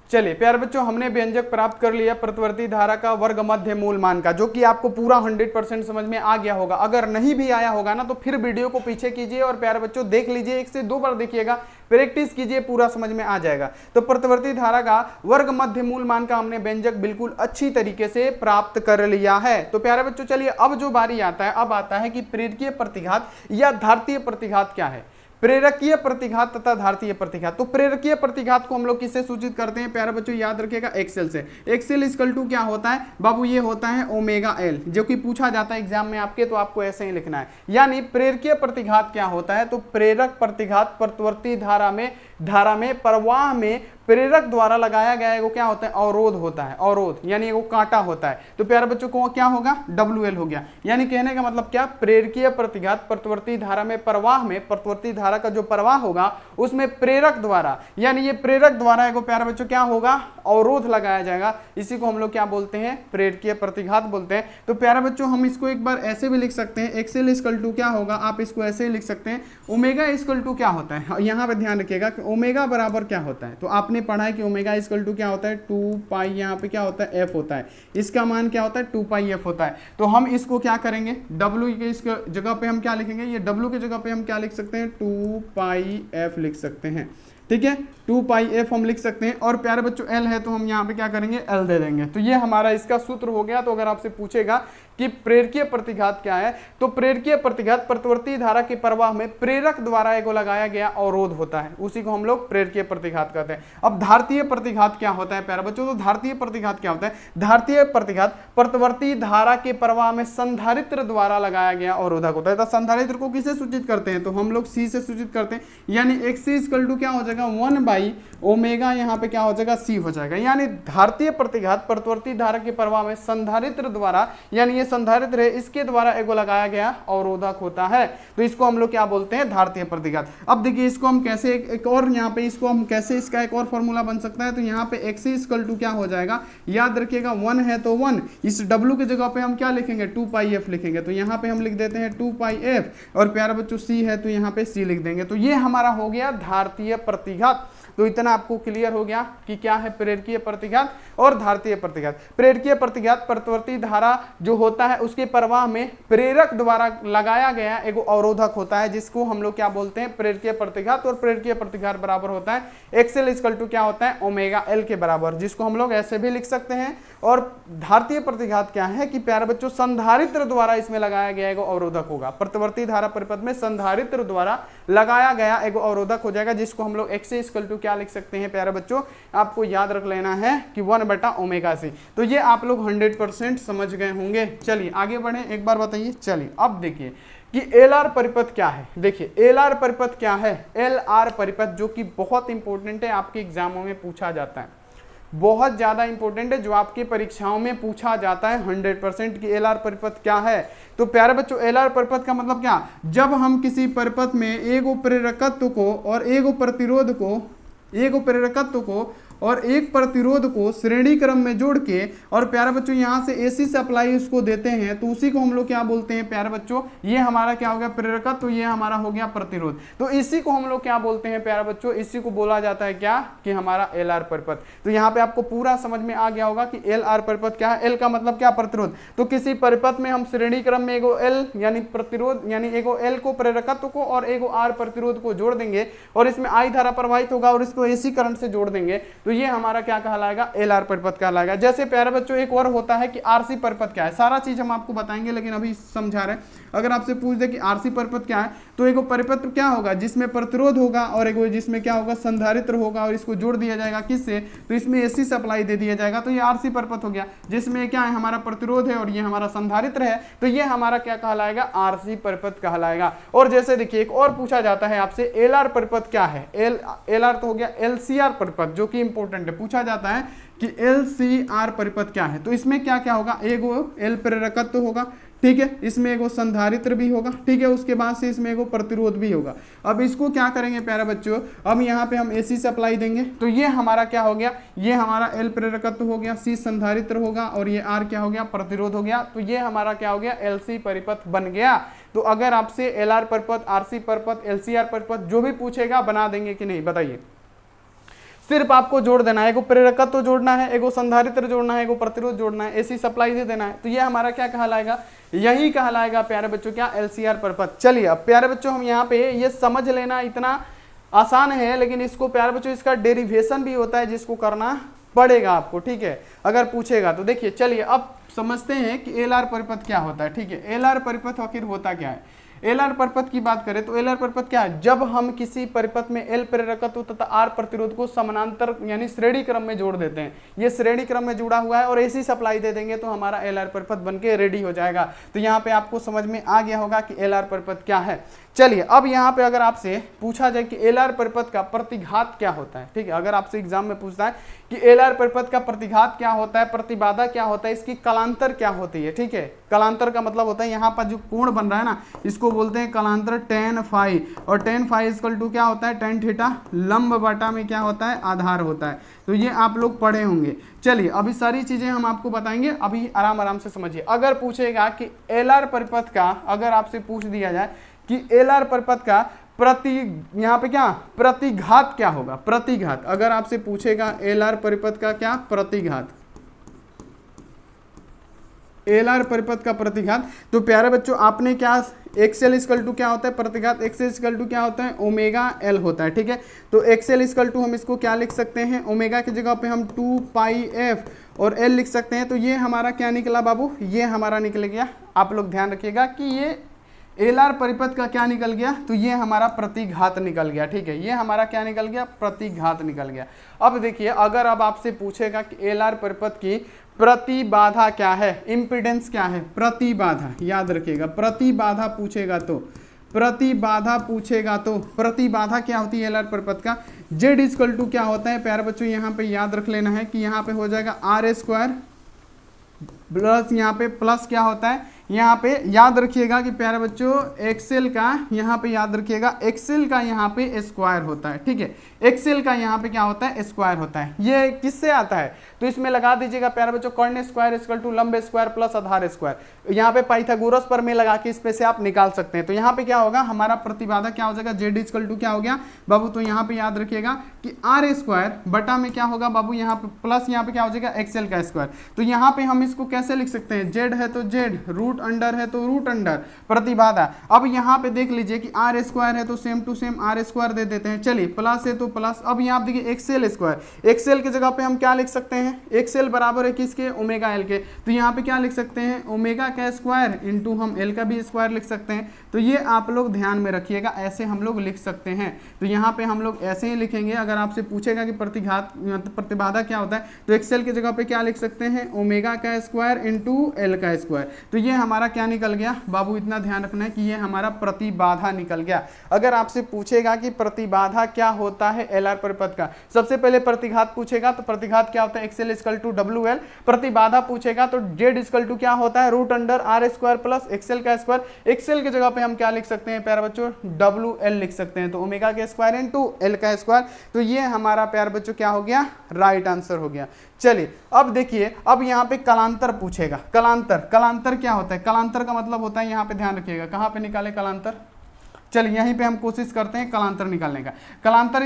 चलिए प्यारे बच्चों हमने व्यंजक प्राप्त कर लिया प्रतिवर्ती धारा का वर्ग मध्य मूल मान का, जो कि आपको पूरा 100% समझ में आ गया होगा। अगर नहीं भी आया होगा ना तो फिर वीडियो को पीछे कीजिए और प्यारे बच्चों देख लीजिए, 1 से 2 बार देखिएगा, प्रैक्टिस कीजिए, पूरा समझ में आ जाएगा। तो प्रतिवर्ती धारा का वर्ग मध्य मूल मान का हमने व्यंजक बिल्कुल अच्छी तरीके से प्राप्त कर लिया है। तो प्यारे बच्चों चलिए अब जो बारी आता है, अब आता है कि प्रेरकीय प्रतिघात या धारतीय प्रतिघात क्या है। प्रेरकीय प्रतिघात तथा धारतीय प्रतिघात। तो प्रेरकीय प्रतिघात को हम लोग किससे सूचित करते हैं प्यारे बच्चों, याद रखिएगा एक्सेल से। एक्सेल इक्वल टू क्या होता है बाबू, ये होता है ओमेगा एल, जो कि पूछा जाता है एग्जाम में आपके, तो आपको ऐसे ही लिखना है। यानी प्रेरकीय प्रतिघात क्या होता है, तो प्रेरक प्रतिघात प्रतिवर्ती धारा में प्रवाह में प्रेरक द्वारा लगाया गया एगो क्या होता है, अवरोध होता है, अवरोध यानी एगो कांटा होता है। तो प्यारे बच्चों को क्या होगा, WL हो गया। यानी कहने का मतलब क्या, प्रेरकीय प्रतिघात प्रतिवर्ती धारा में प्रवाह में, प्रतिवर्ती धारा का जो प्रवाह होगा उसमें प्रेरक द्वारा, यानी ये प्रेरक द्वारा एगो प्यारे बच्चों क्या होगा, अवरोध लगाया जाएगा। इसी को हम लोग क्या बोलते हैं, प्रेरकीय प्रतिघात बोलते हैं। तो प्यारे बच्चों हम इसको एक बार ऐसे भी लिख सकते हैं, एक्सेल इक्वल टू क्या होगा, आप इसको ऐसे ही लिख सकते हैं, ओमेगा इक्वल टू क्या होता है, यहाँ पे ध्यान रखिएगा कि ओमेगा बराबर क्या होता है। तो आपने पढ़ा है कि ओमेगा इक्वल टू क्या होता है, 2 पाई, यहाँ पे क्या होता है, f होता है, इसका मान क्या होता है 2 पाई f होता है। तो हम इसको क्या करेंगे, W के इस जगह पे हम क्या लिखेंगे, ये W की जगह पे हम क्या लिख सकते हैं, 2 पाई f लिख सकते हैं, ठीक है, 2 पाई f हम लिख सकते हैं। और प्यारे बच्चों L है तो हम यहाँ पे क्या करेंगे, L दे देंगे। तो ये हमारा इसका सूत्र हो गया। तो अगर आपसे पूछेगा कि प्रेरकीय प्रतिघात क्या है, तो प्रेरकीय प्रतिघात प्रतिवर्ती धारा के प्रवाह में प्रेरक द्वारा एगो लगाया गया अवरोध होता है, उसी को हम लोग प्रेरकीय प्रतिघात कहते हैं। अब धारतीय प्रतिघात क्या होता है प्यारे बच्चों, तो धारतीय प्रतिघात क्या होता है, धारतीय प्रतिघात प्रतिवर्ती धारा के प्रवाह में संधारित्र द्वारा लगाया गया अवरोधक होता है। तो संधारित्र को किसे सूचित करते हैं, तो हम लोग C से सूचित करते हैं। यानी XC इक्वल टू क्या हो जाएगा, 1 बाई ओमेगा, यहाँ पे क्या हो जाएगा, C हो जाएगा। यानी धारतीय प्रतिघात प्रतिवर्ती धारा के प्रवाह में संधारित्र द्वारा, यानी ये संधारित्र है, इसके द्वारा एगो लगाया गया अवरोधक होता है। तो इसको हम लोग क्या बोलते हैं, धारतीय प्रतिघात। अब देखिए इसको हम कैसे एक और यहाँ पे इसको हम कैसे, इसका एक और फॉर्मूला बन सकता है। तो यहाँ पे XC इक्वल टू क्या हो जाएगा, याद रखिएगा 1 है तो 1, इस W की जगह पे हम क्या लिखेंगे, 2 पाई f लिखेंगे। तो यहाँ पे हम लिख देते हैं 2 पाई f, और प्यारे बच्चों C है तो यहाँ पे C लिख देंगे। तो ये हमारा हो गया धारतीय प्रतिघात। तो इतना आपको क्लियर हो गया कि क्या है प्रेरकीय प्रतिघात और धारतीय प्रतिघात। प्रेरकीय प्रतिघात प्रतिवर्ती धारा जो होता है उसके प्रवाह में प्रेरक द्वारा लगाया गया एगो अवरोधक होता है, जिसको हम लोग क्या बोलते हैं, प्रेरकीय प्रतिघात। और प्रेरकीय प्रतिघात बराबर होता है एक्सेल इक्वल टू क्या होता है, ओमेगा एल के बराबर, जिसको हम लोग ऐसे भी लिख सकते हैं। और धारतीय प्रतिघात क्या है कि प्यारे बच्चों संधारित्र द्वारा इसमें लगाया गया एगो अवरोधक होगा, प्रतिवर्ती धारा परिपथ में संधारित्र द्वारा लगाया गया एगो अवरोधक हो जाएगा, जिसको हम लोग एक्स इक्वल टू क्या लिख सकते हैं प्यारे बच्चों, आपको याद रख लेना है कि 1/ओमेगा c। तो ये आप लोग 100% समझ गए होंगे। चलिए आगे बढ़े, एक बार बताइए। चलिए अब देखिए कि एल आर परिपथ क्या है। देखिए एल आर परिपथ क्या है, एल आर परिपथ जो कि बहुत इंपॉर्टेंट है, आपके एग्जामों में पूछा जाता है, बहुत ज्यादा इंपॉर्टेंट है, जो आपकी परीक्षाओं में पूछा जाता है 100% की एल आर परिपथ क्या है। तो प्यारे बच्चों एल आर परिपथ का मतलब क्या, जब हम किसी परिपथ में एगो प्रेरकत्व को और एगो प्रतिरोध को, एगो प्रेरकत्व को और एक प्रतिरोध को श्रेणी क्रम में जोड़ के और प्यारे बच्चों यहाँ से एसी सप्लाई उसको देते हैं, तो उसी को हम लोग क्या बोलते हैं प्यारे बच्चों, ये हमारा क्या हो गया प्रेरकत्व, तो ये हमारा हो गया प्रतिरोध। तो इसी को हम लोग क्या बोलते हैं प्यारे बच्चों, इसी को बोला जाता है क्या कि हमारा एल आर परिपथ। तो यहाँ पे आपको पूरा समझ में आ गया होगा कि एल आर परिपथ क्या है। एल का मतलब क्या, प्रतिरोध। तो किसी परिपथ में हम श्रेणी क्रम में एगो एल यानी प्रतिरोध यानी एगो एल को प्रेरकत्व को और एगो आर प्रतिरोध को जोड़ देंगे और इसमें आई धारा प्रवाहित होगा और इसको एसी करंट से जोड़ देंगे, तो ये हमारा क्या कहलाएगा, एल आर परिपथ कहलाएगा। जैसे प्यारे बच्चों एक और होता है कि आरसी परिपथ क्या है, सारा चीज हम आपको बताएंगे लेकिन अभी समझा रहे हैं। अगर आपसे पूछ दे कि आरसी परिपथ क्या है, तो एगो परिपथ क्या होगा जिसमें प्रतिरोध होगा और एगो जिसमें क्या होगा संधारित्र होगा और इसको जोड़ दिया जाएगा किससे, तो इसमें एसी सप्लाई दे दिया जाएगा, तो ये आरसी परिपथ हो गया। जिसमें क्या है हमारा प्रतिरोध है और ये हमारा संधारित्र है, तो ये हमारा क्या कहलाएगा, आरसी परिपथ कहलाएगा। और जैसे देखिए एक और पूछा जाता है आपसे एल आर परिपथ क्या है। एल आर तो हो गया एलसीआर परिपथ, जो कि इंपॉर्टेंट है, पूछा जाता है कि एलसीआर परिपथ क्या है। तो इसमें क्या क्या होगा, एगो एल प्रेरकत्व होगा, ठीक है, इसमें एगो संधारित्र भी होगा, ठीक है, उसके बाद से इसमें एगो प्रतिरोध भी होगा। अब इसको क्या करेंगे प्यारे बच्चों, अब यहाँ पे हम एसी सप्लाई देंगे, तो ये हमारा क्या हो गया, ये हमारा एल प्रेरकत्व हो गया, सी संधारित्र होगा और ये आर क्या हो गया, प्रतिरोध हो गया। तो ये हमारा क्या हो गया, एलसी परिपथ बन गया। तो अगर आपसे एल आर परिपथ, आरसी परिपथ, एलसीआर परिपथ जो भी पूछेगा बना देंगे कि नहीं, बताइए। सिर्फ आपको जोड़ देना है, एगो प्रेरकत्व तो जोड़ना है, एगो संधारित्र जोड़ना है, एगो प्रतिरोध जोड़ना है, एसी सप्लाई दे देना है, तो ये हमारा क्या कहलाएगा, यही कहलाएगा प्यारे बच्चों क्या, एलसीआर परिपथ। चलिए अब प्यारे बच्चों हम यहाँ पे ये समझ लेना इतना आसान है, लेकिन इसको प्यारे बच्चों इसका डेरिवेशन भी होता है जिसको करना पड़ेगा आपको, ठीक है, अगर पूछेगा तो। देखिए चलिए अब समझते हैं कि एल आर परिपथ क्या होता है, ठीक है। एल आर परिपथ आखिर होता क्या है। एल आर परिपथ की बात करें तो एल आर परिपथ क्या है, जब हम किसी परिपथ में एल प्रेरकत्व तथा आर प्रतिरोध को समानांतर यानी श्रेणी क्रम में जोड़ देते हैं, ये श्रेणी क्रम में जुड़ा हुआ है और एसी सप्लाई दे देंगे तो हमारा एल आर परिपथ बनके रेडी हो जाएगा। तो यहाँ पे आपको समझ में आ गया होगा कि एल आर परिपथ क्या है। चलिए अब यहाँ पे अगर आपसे पूछा जाए कि एल आर परिपथ का प्रतिघात क्या होता है, ठीक है, अगर आपसे एग्जाम में पूछता है कि एल आर परिपथ का प्रतिघात क्या होता है, प्रतिबाधा क्या होता है, इसकी कलांतर क्या होती है, ठीक है। कलांतर का मतलब होता है यहाँ पर जो कोण बन रहा है ना, इसको बोलते हैं कलांतर tan फाई, और tan फाई इक्वल टू क्या होता है, tan थीटा लंब बटा में क्या होता है, आधार होता है। तो ये आप लोग पढ़े होंगे। चलिए अभी सारी चीजें हम आपको बताएंगे, अभी आराम आराम से समझिए। अगर पूछेगा कि एल आर परिपथ का, अगर आपसे पूछ दिया जाए कि एल आर परिपथ का यहाँ पे क्या प्रतिघात क्या होगा, प्रतिघात अगर आपसे पूछेगा एल आर परिपथ का क्या प्रतिघात, एल आर परिपथ का प्रतिघात, तो प्यारे बच्चों आपने क्या एक्सएल इक्वल टू क्या होता है, प्रतिघात एक्सएल इक्वल टू क्या होता है, ओमेगा एल होता है, ठीक है। तो एक्सएल इक्वल टू हम इसको क्या लिख सकते हैं, ओमेगा की जगह पे हम 2 पाई एफ और एल लिख सकते हैं। तो ये हमारा क्या निकला बाबू, ये हमारा निकल गया। आप लोग ध्यान रखिएगा कि ये एल आर परिपथ का क्या निकल गया, तो ये हमारा प्रतिघात निकल गया, ठीक है, ये हमारा क्या निकल गया, प्रतिघात निकल गया। अब देखिए अगर अब आपसे पूछेगा कि एल आर परिपथ की प्रतिबाधा क्या है, इंपीडेंस क्या है, प्रतिबाधा याद रखिएगा, प्रतिबाधा पूछेगा तो, प्रतिबाधा पूछेगा तो प्रतिबाधा क्या होती है एल आर परिपथ का, जेड इक्वल टू क्या होता है प्यारे बच्चों, यहाँ पे याद रख लेना है कि यहाँ पे हो जाएगा आर स्क्वायर प्लस यहाँ पे प्लस क्या होता है, यहाँ पे याद रखिएगा कि प्यारे बच्चों एक्सेल का यहाँ पे याद रखिएगा, एक्सेल का यहाँ पे स्क्वायर होता है, ठीक है, एक्सेल का यहाँ पे क्या होता है, स्क्वायर होता है। ये किससे आता है, तो इसमें लगा दीजिएगा प्यारे बच्चों कर्ण स्क्वायर इक्वल टू लंब स्क्वायर प्लस आधार स्क्वायर। यहाँ पे पाइथागोरस पर में लगा के इसमें से आप निकाल सकते हैं। तो यहाँ पे क्या होगा, हमारा प्रतिबाधा क्या हो जाएगा, जेड इक्वल टू क्या हो गया बाबू, तो यहाँ पे याद रखिएगा कि आर स्क्वायर बटा में क्या होगा बाबू, यहाँ पे प्लस यहाँ पे क्या हो जाएगा एक्सेल का स्क्वायर। तो यहाँ पे हम इसको कैसे लिख सकते हैं, जेड है तो जेड, रूट अंडर है तो रूट अंडर प्रतिबाधा। अब यहाँ पे देख लीजिए कि आर स्क्वायर है तो same to same R square दे देते हैं, चलिए प्लस है तो प्लस। अब यहाँ देखिए एक्सेल स्क्वायर, एक्सेल की जगह पे हम क्या लिख सकते हैं, एक्सेल बराबर है किसके, ओमेगा एल के। तो यहाँ पे क्या लिख सकते हैं, ओमेगा का स्क्वायर इंटू हम एल का भी स्क्वायर लिख सकते हैं। तो ये आप लोग ध्यान में रखिएगा, ऐसे हम लोग लिख सकते हैं। तो यहाँ पे हम लोग ऐसे ही लिखेंगे। अगर आपसे पूछेगा कि प्रतिघात प्रतिबाधा क्या होता है, तो एक्सेल की जगह पे क्या लिख सकते हैं, ओमेगा का स्क्वायर इंटू एल का स्क्वायर। तो ये हमारा क्या निकल गया बाबू, इतना ध्यान रखना है कि ये हमारा प्रतिबाधा निकल गया। अगर आपसे पूछेगा कि प्रतिबाधा क्या होता है एलआर परिपथ का, सबसे पहले प्रतिघात पूछेगा तो प्रतिघात क्या होता है XL equal to W L. प्रतिबाधा पूछेगा तो जेड इक्वल टू क्या होता है root under R square plus XL का स्क्वायर। एक्सएल की जगह पे हम क्या लिख सकते हैं प्यारे बच्चों, डब्ल्यू एल लिख सकते हैं, तो ओमेगा के स्क्वायर इनटू एल का स्क्वायर। तो ये हमारा प्यारे बच्चों क्या हो गया, राइट आंसर हो गया। चलिए अब देखिए, अब यहाँ पे कलांतर पूछेगा। कलांतर क्या होता है, कलांतर का मतलब होता है, यहाँ पे ध्यान रखिएगा, कहाँ पे निकाले कलांतर, चलिए यहीं पे हम कोशिश करते हैं कलांतर निकालने का। कलांतर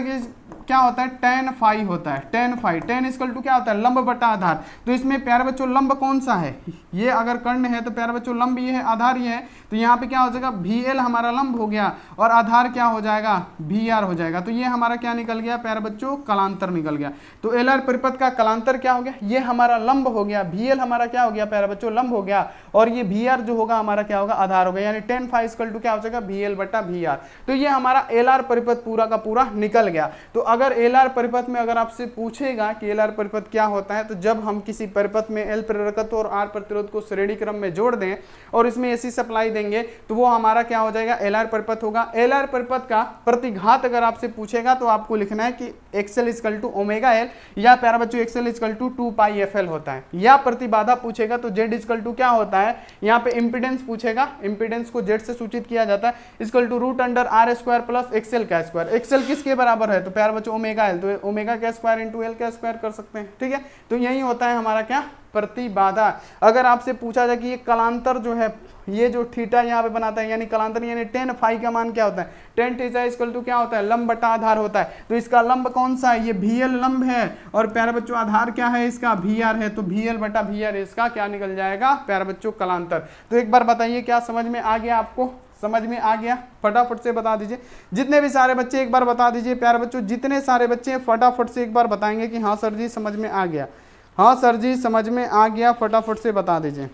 क्या होता है, टेन फाई होता है, tan phi, tan equal to क्या होता है लंब बटा आधार। तो इसमें प्यारे बच्चों लंब कौन सा है, ये अगर कर्ण है तो प्यारे बच्चों लंब ये है, आधार ये है, तो यहाँ पे क्या हो जाएगा वी एल हमारा लंब हो गया और आधार क्या हो जाएगा वी आर हो जाएगा। तो ये हमारा क्या निकल गया प्यारे बच्चों, कलांतर निकल गया। तो एल आर परिपथ का कलांतर क्या हो गया, ये हमारा लंब हो गया, वी एल हमारा क्या हो गया प्यारे बच्चों लंब हो गया, और ये वी आर जो होगा हमारा क्या होगा आधार हो गया, यानी टेन फाई इक्वल टू क्या हो जाएगा वी एल बटा वी आर। तो ये हमारा एल आर परिपथ पूरा का पूरा निकल गया। तो अगर एल आर परिपथ में अगर आपसे पूछेगा कि एल आर परिपथ क्या होता है, तो जब हम किसी परिपथ में एल प्रेरकत्व और आर प्रतिरोध को श्रेणी क्रम में जोड़ दें और इसमें एसी सप्लाई देंगे तो वो हमारा क्या हो जाएगा एल आर परिपथ होगा। एल आर परिपथ का प्रतिघात अगर आपसे पूछेगा तो आपको लिखना है कि XL equal to omega L, या प्यारा बच्चों XL equal to 2 pi F L होता है। या प्रतिबाधा पूछेगा तो जेड इक्वल टू क्या होता है, यहाँ पे इंपीडेंस पूछेगा, इंपीडेंस को जेड से सूचित किया जाता है, equal to root under R square plus XL का स्क्वायर। एक्सएल किसके बराबर है, तो प्यारे बच्चों ओमेगा एल, तो ओमेगा का स्क्वायर इंटू एल का स्क्वायर कर सकते हैं, ठीक है। तो यही होता है हमारा क्या प्रतिबाधा। अगर आपसे पूछा जाए कि ये कलांतर जो है, ये जो थीटा यहाँ पे बनाता है यानी कलांतर, यानी टेन फाई का मान क्या होता है, टेन थीटा इक्वल टू क्या होता है लंब बटा आधार होता है। तो इसका लंब कौन सा है, ये वी एल लंब है, और प्यारे बच्चों आधार क्या है इसका वी आर है, तो वी एल बटा वी आर इसका क्या निकल जाएगा प्यारे बच्चों कलांतर। तो एक बार बताइए क्या समझ में आ गया, आपको समझ में आ गया, फटाफट से बता दीजिए। जितने भी सारे बच्चे एक बार बता दीजिए प्यारे बच्चों, जितने सारे बच्चे फटाफट से एक बार बताएंगे कि हाँ सर जी समझ में आ गया, हाँ सर जी समझ में आ गया, फटाफट से बता दीजिए।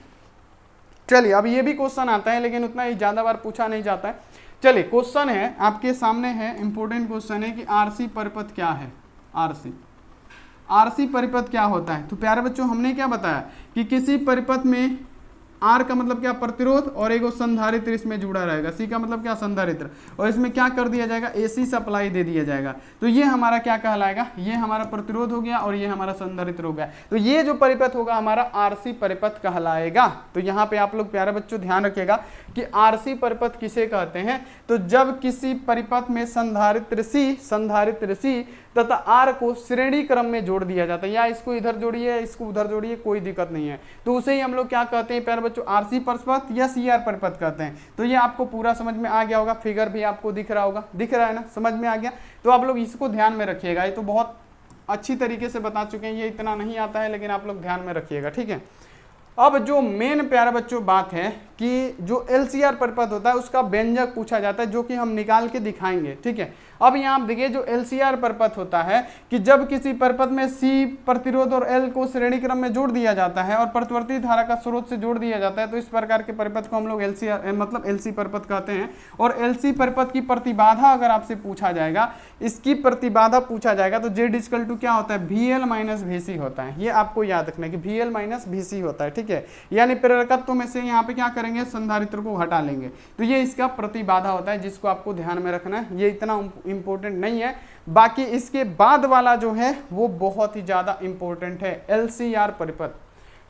चलिए अब ये भी क्वेश्चन आता है लेकिन उतना ही ज़्यादा बार पूछा नहीं जाता है। चलिए क्वेश्चन है आपके सामने है, इंपॉर्टेंट क्वेश्चन है कि आरसी परिपथ क्या है। आरसी परिपथ क्या होता है, तो प्यारे बच्चों हमने क्या बताया कि किसी परिपथ में आर का मतलब क्या प्रतिरोध और एगो संधारित्र इसमें जुड़ा रहेगा, सी का मतलब क्या संधारित्र, और इसमें क्या कर दिया जाएगा एसी सप्लाई दे दिया जाएगा। तो ये हमारा क्या कहलाएगा, ये हमारा प्रतिरोध हो गया और ये हमारा संधारित्र हो गया। तो ये जो परिपथ होगा हमारा आरसी परिपथ कहलाएगा। तो यहाँ पे आप लोग प्यारे बच्चों ध्यान रखिएगा कि आरसी परिपथ किसे कहते हैं, तो जब किसी परिपथ में संधारित्र सी तथा आर को श्रेणी क्रम में जोड़ दिया जाता है, या इसको इधर जोड़िए इसको उधर जोड़िए कोई दिक्कत नहीं है, तो उसे ही हम लोग क्या कहते हैं प्यारे बच्चों आरसी परिपथ या सीआर परिपथ कहते हैं। तो ये आपको पूरा समझ में आ गया होगा, फिगर भी आपको दिख रहा होगा, दिख रहा है ना, समझ में आ गया। तो आप लोग इसको ध्यान में रखिएगा, ये तो बहुत अच्छी तरीके से बता चुके हैं, ये इतना नहीं आता है लेकिन आप लोग ध्यान में रखिएगा, ठीक है। अब जो मेन प्यारे बच्चों बात है कि जो एलसीआर परिपथ होता है उसका व्यंजक पूछा जाता है, जो कि हम निकाल के दिखाएंगे, ठीक है। अब यहाँ आप देखिए जो एलसीआर परिपथ होता है कि जब किसी परिपथ में सी प्रतिरोध और एल को श्रेणी क्रम में जोड़ दिया जाता है और प्रतिवर्ती धारा का स्रोत से जोड़ दिया जाता है, तो इस प्रकार के परिपथ को हम लोग एलसीआर मतलब एलसी परिपथ कहते हैं। और एलसी परिपथ की प्रतिबाधा अगर आपसे पूछा जाएगा, इसकी प्रतिबाधा पूछा जाएगा, तो जेड इक्वल टू क्या होता है वी एल माइनस वी सी होता है। ये आपको याद रखना है कि वी एल माइनस वी सी होता है, ठीक है। यानी प्रेरकत्व में से यहाँ पे क्या करेंगे संधारित्र को हटा लेंगे, तो ये इसका प्रतिबाधा होता है, जिसको आपको ध्यान में रखना है। ये इतना इंपॉर्टेंट नहीं है, बाकी इसके बाद वाला जो है वो बहुत ही ज्यादा इंपॉर्टेंट है, एलसीआर परिपथ,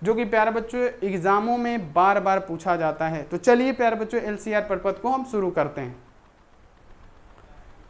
जो कि प्यारे बच्चों एग्जामों में बार बार पूछा जाता है। तो चलिए प्यारे बच्चों एलसीआर परिपथ को हम शुरू करते हैं।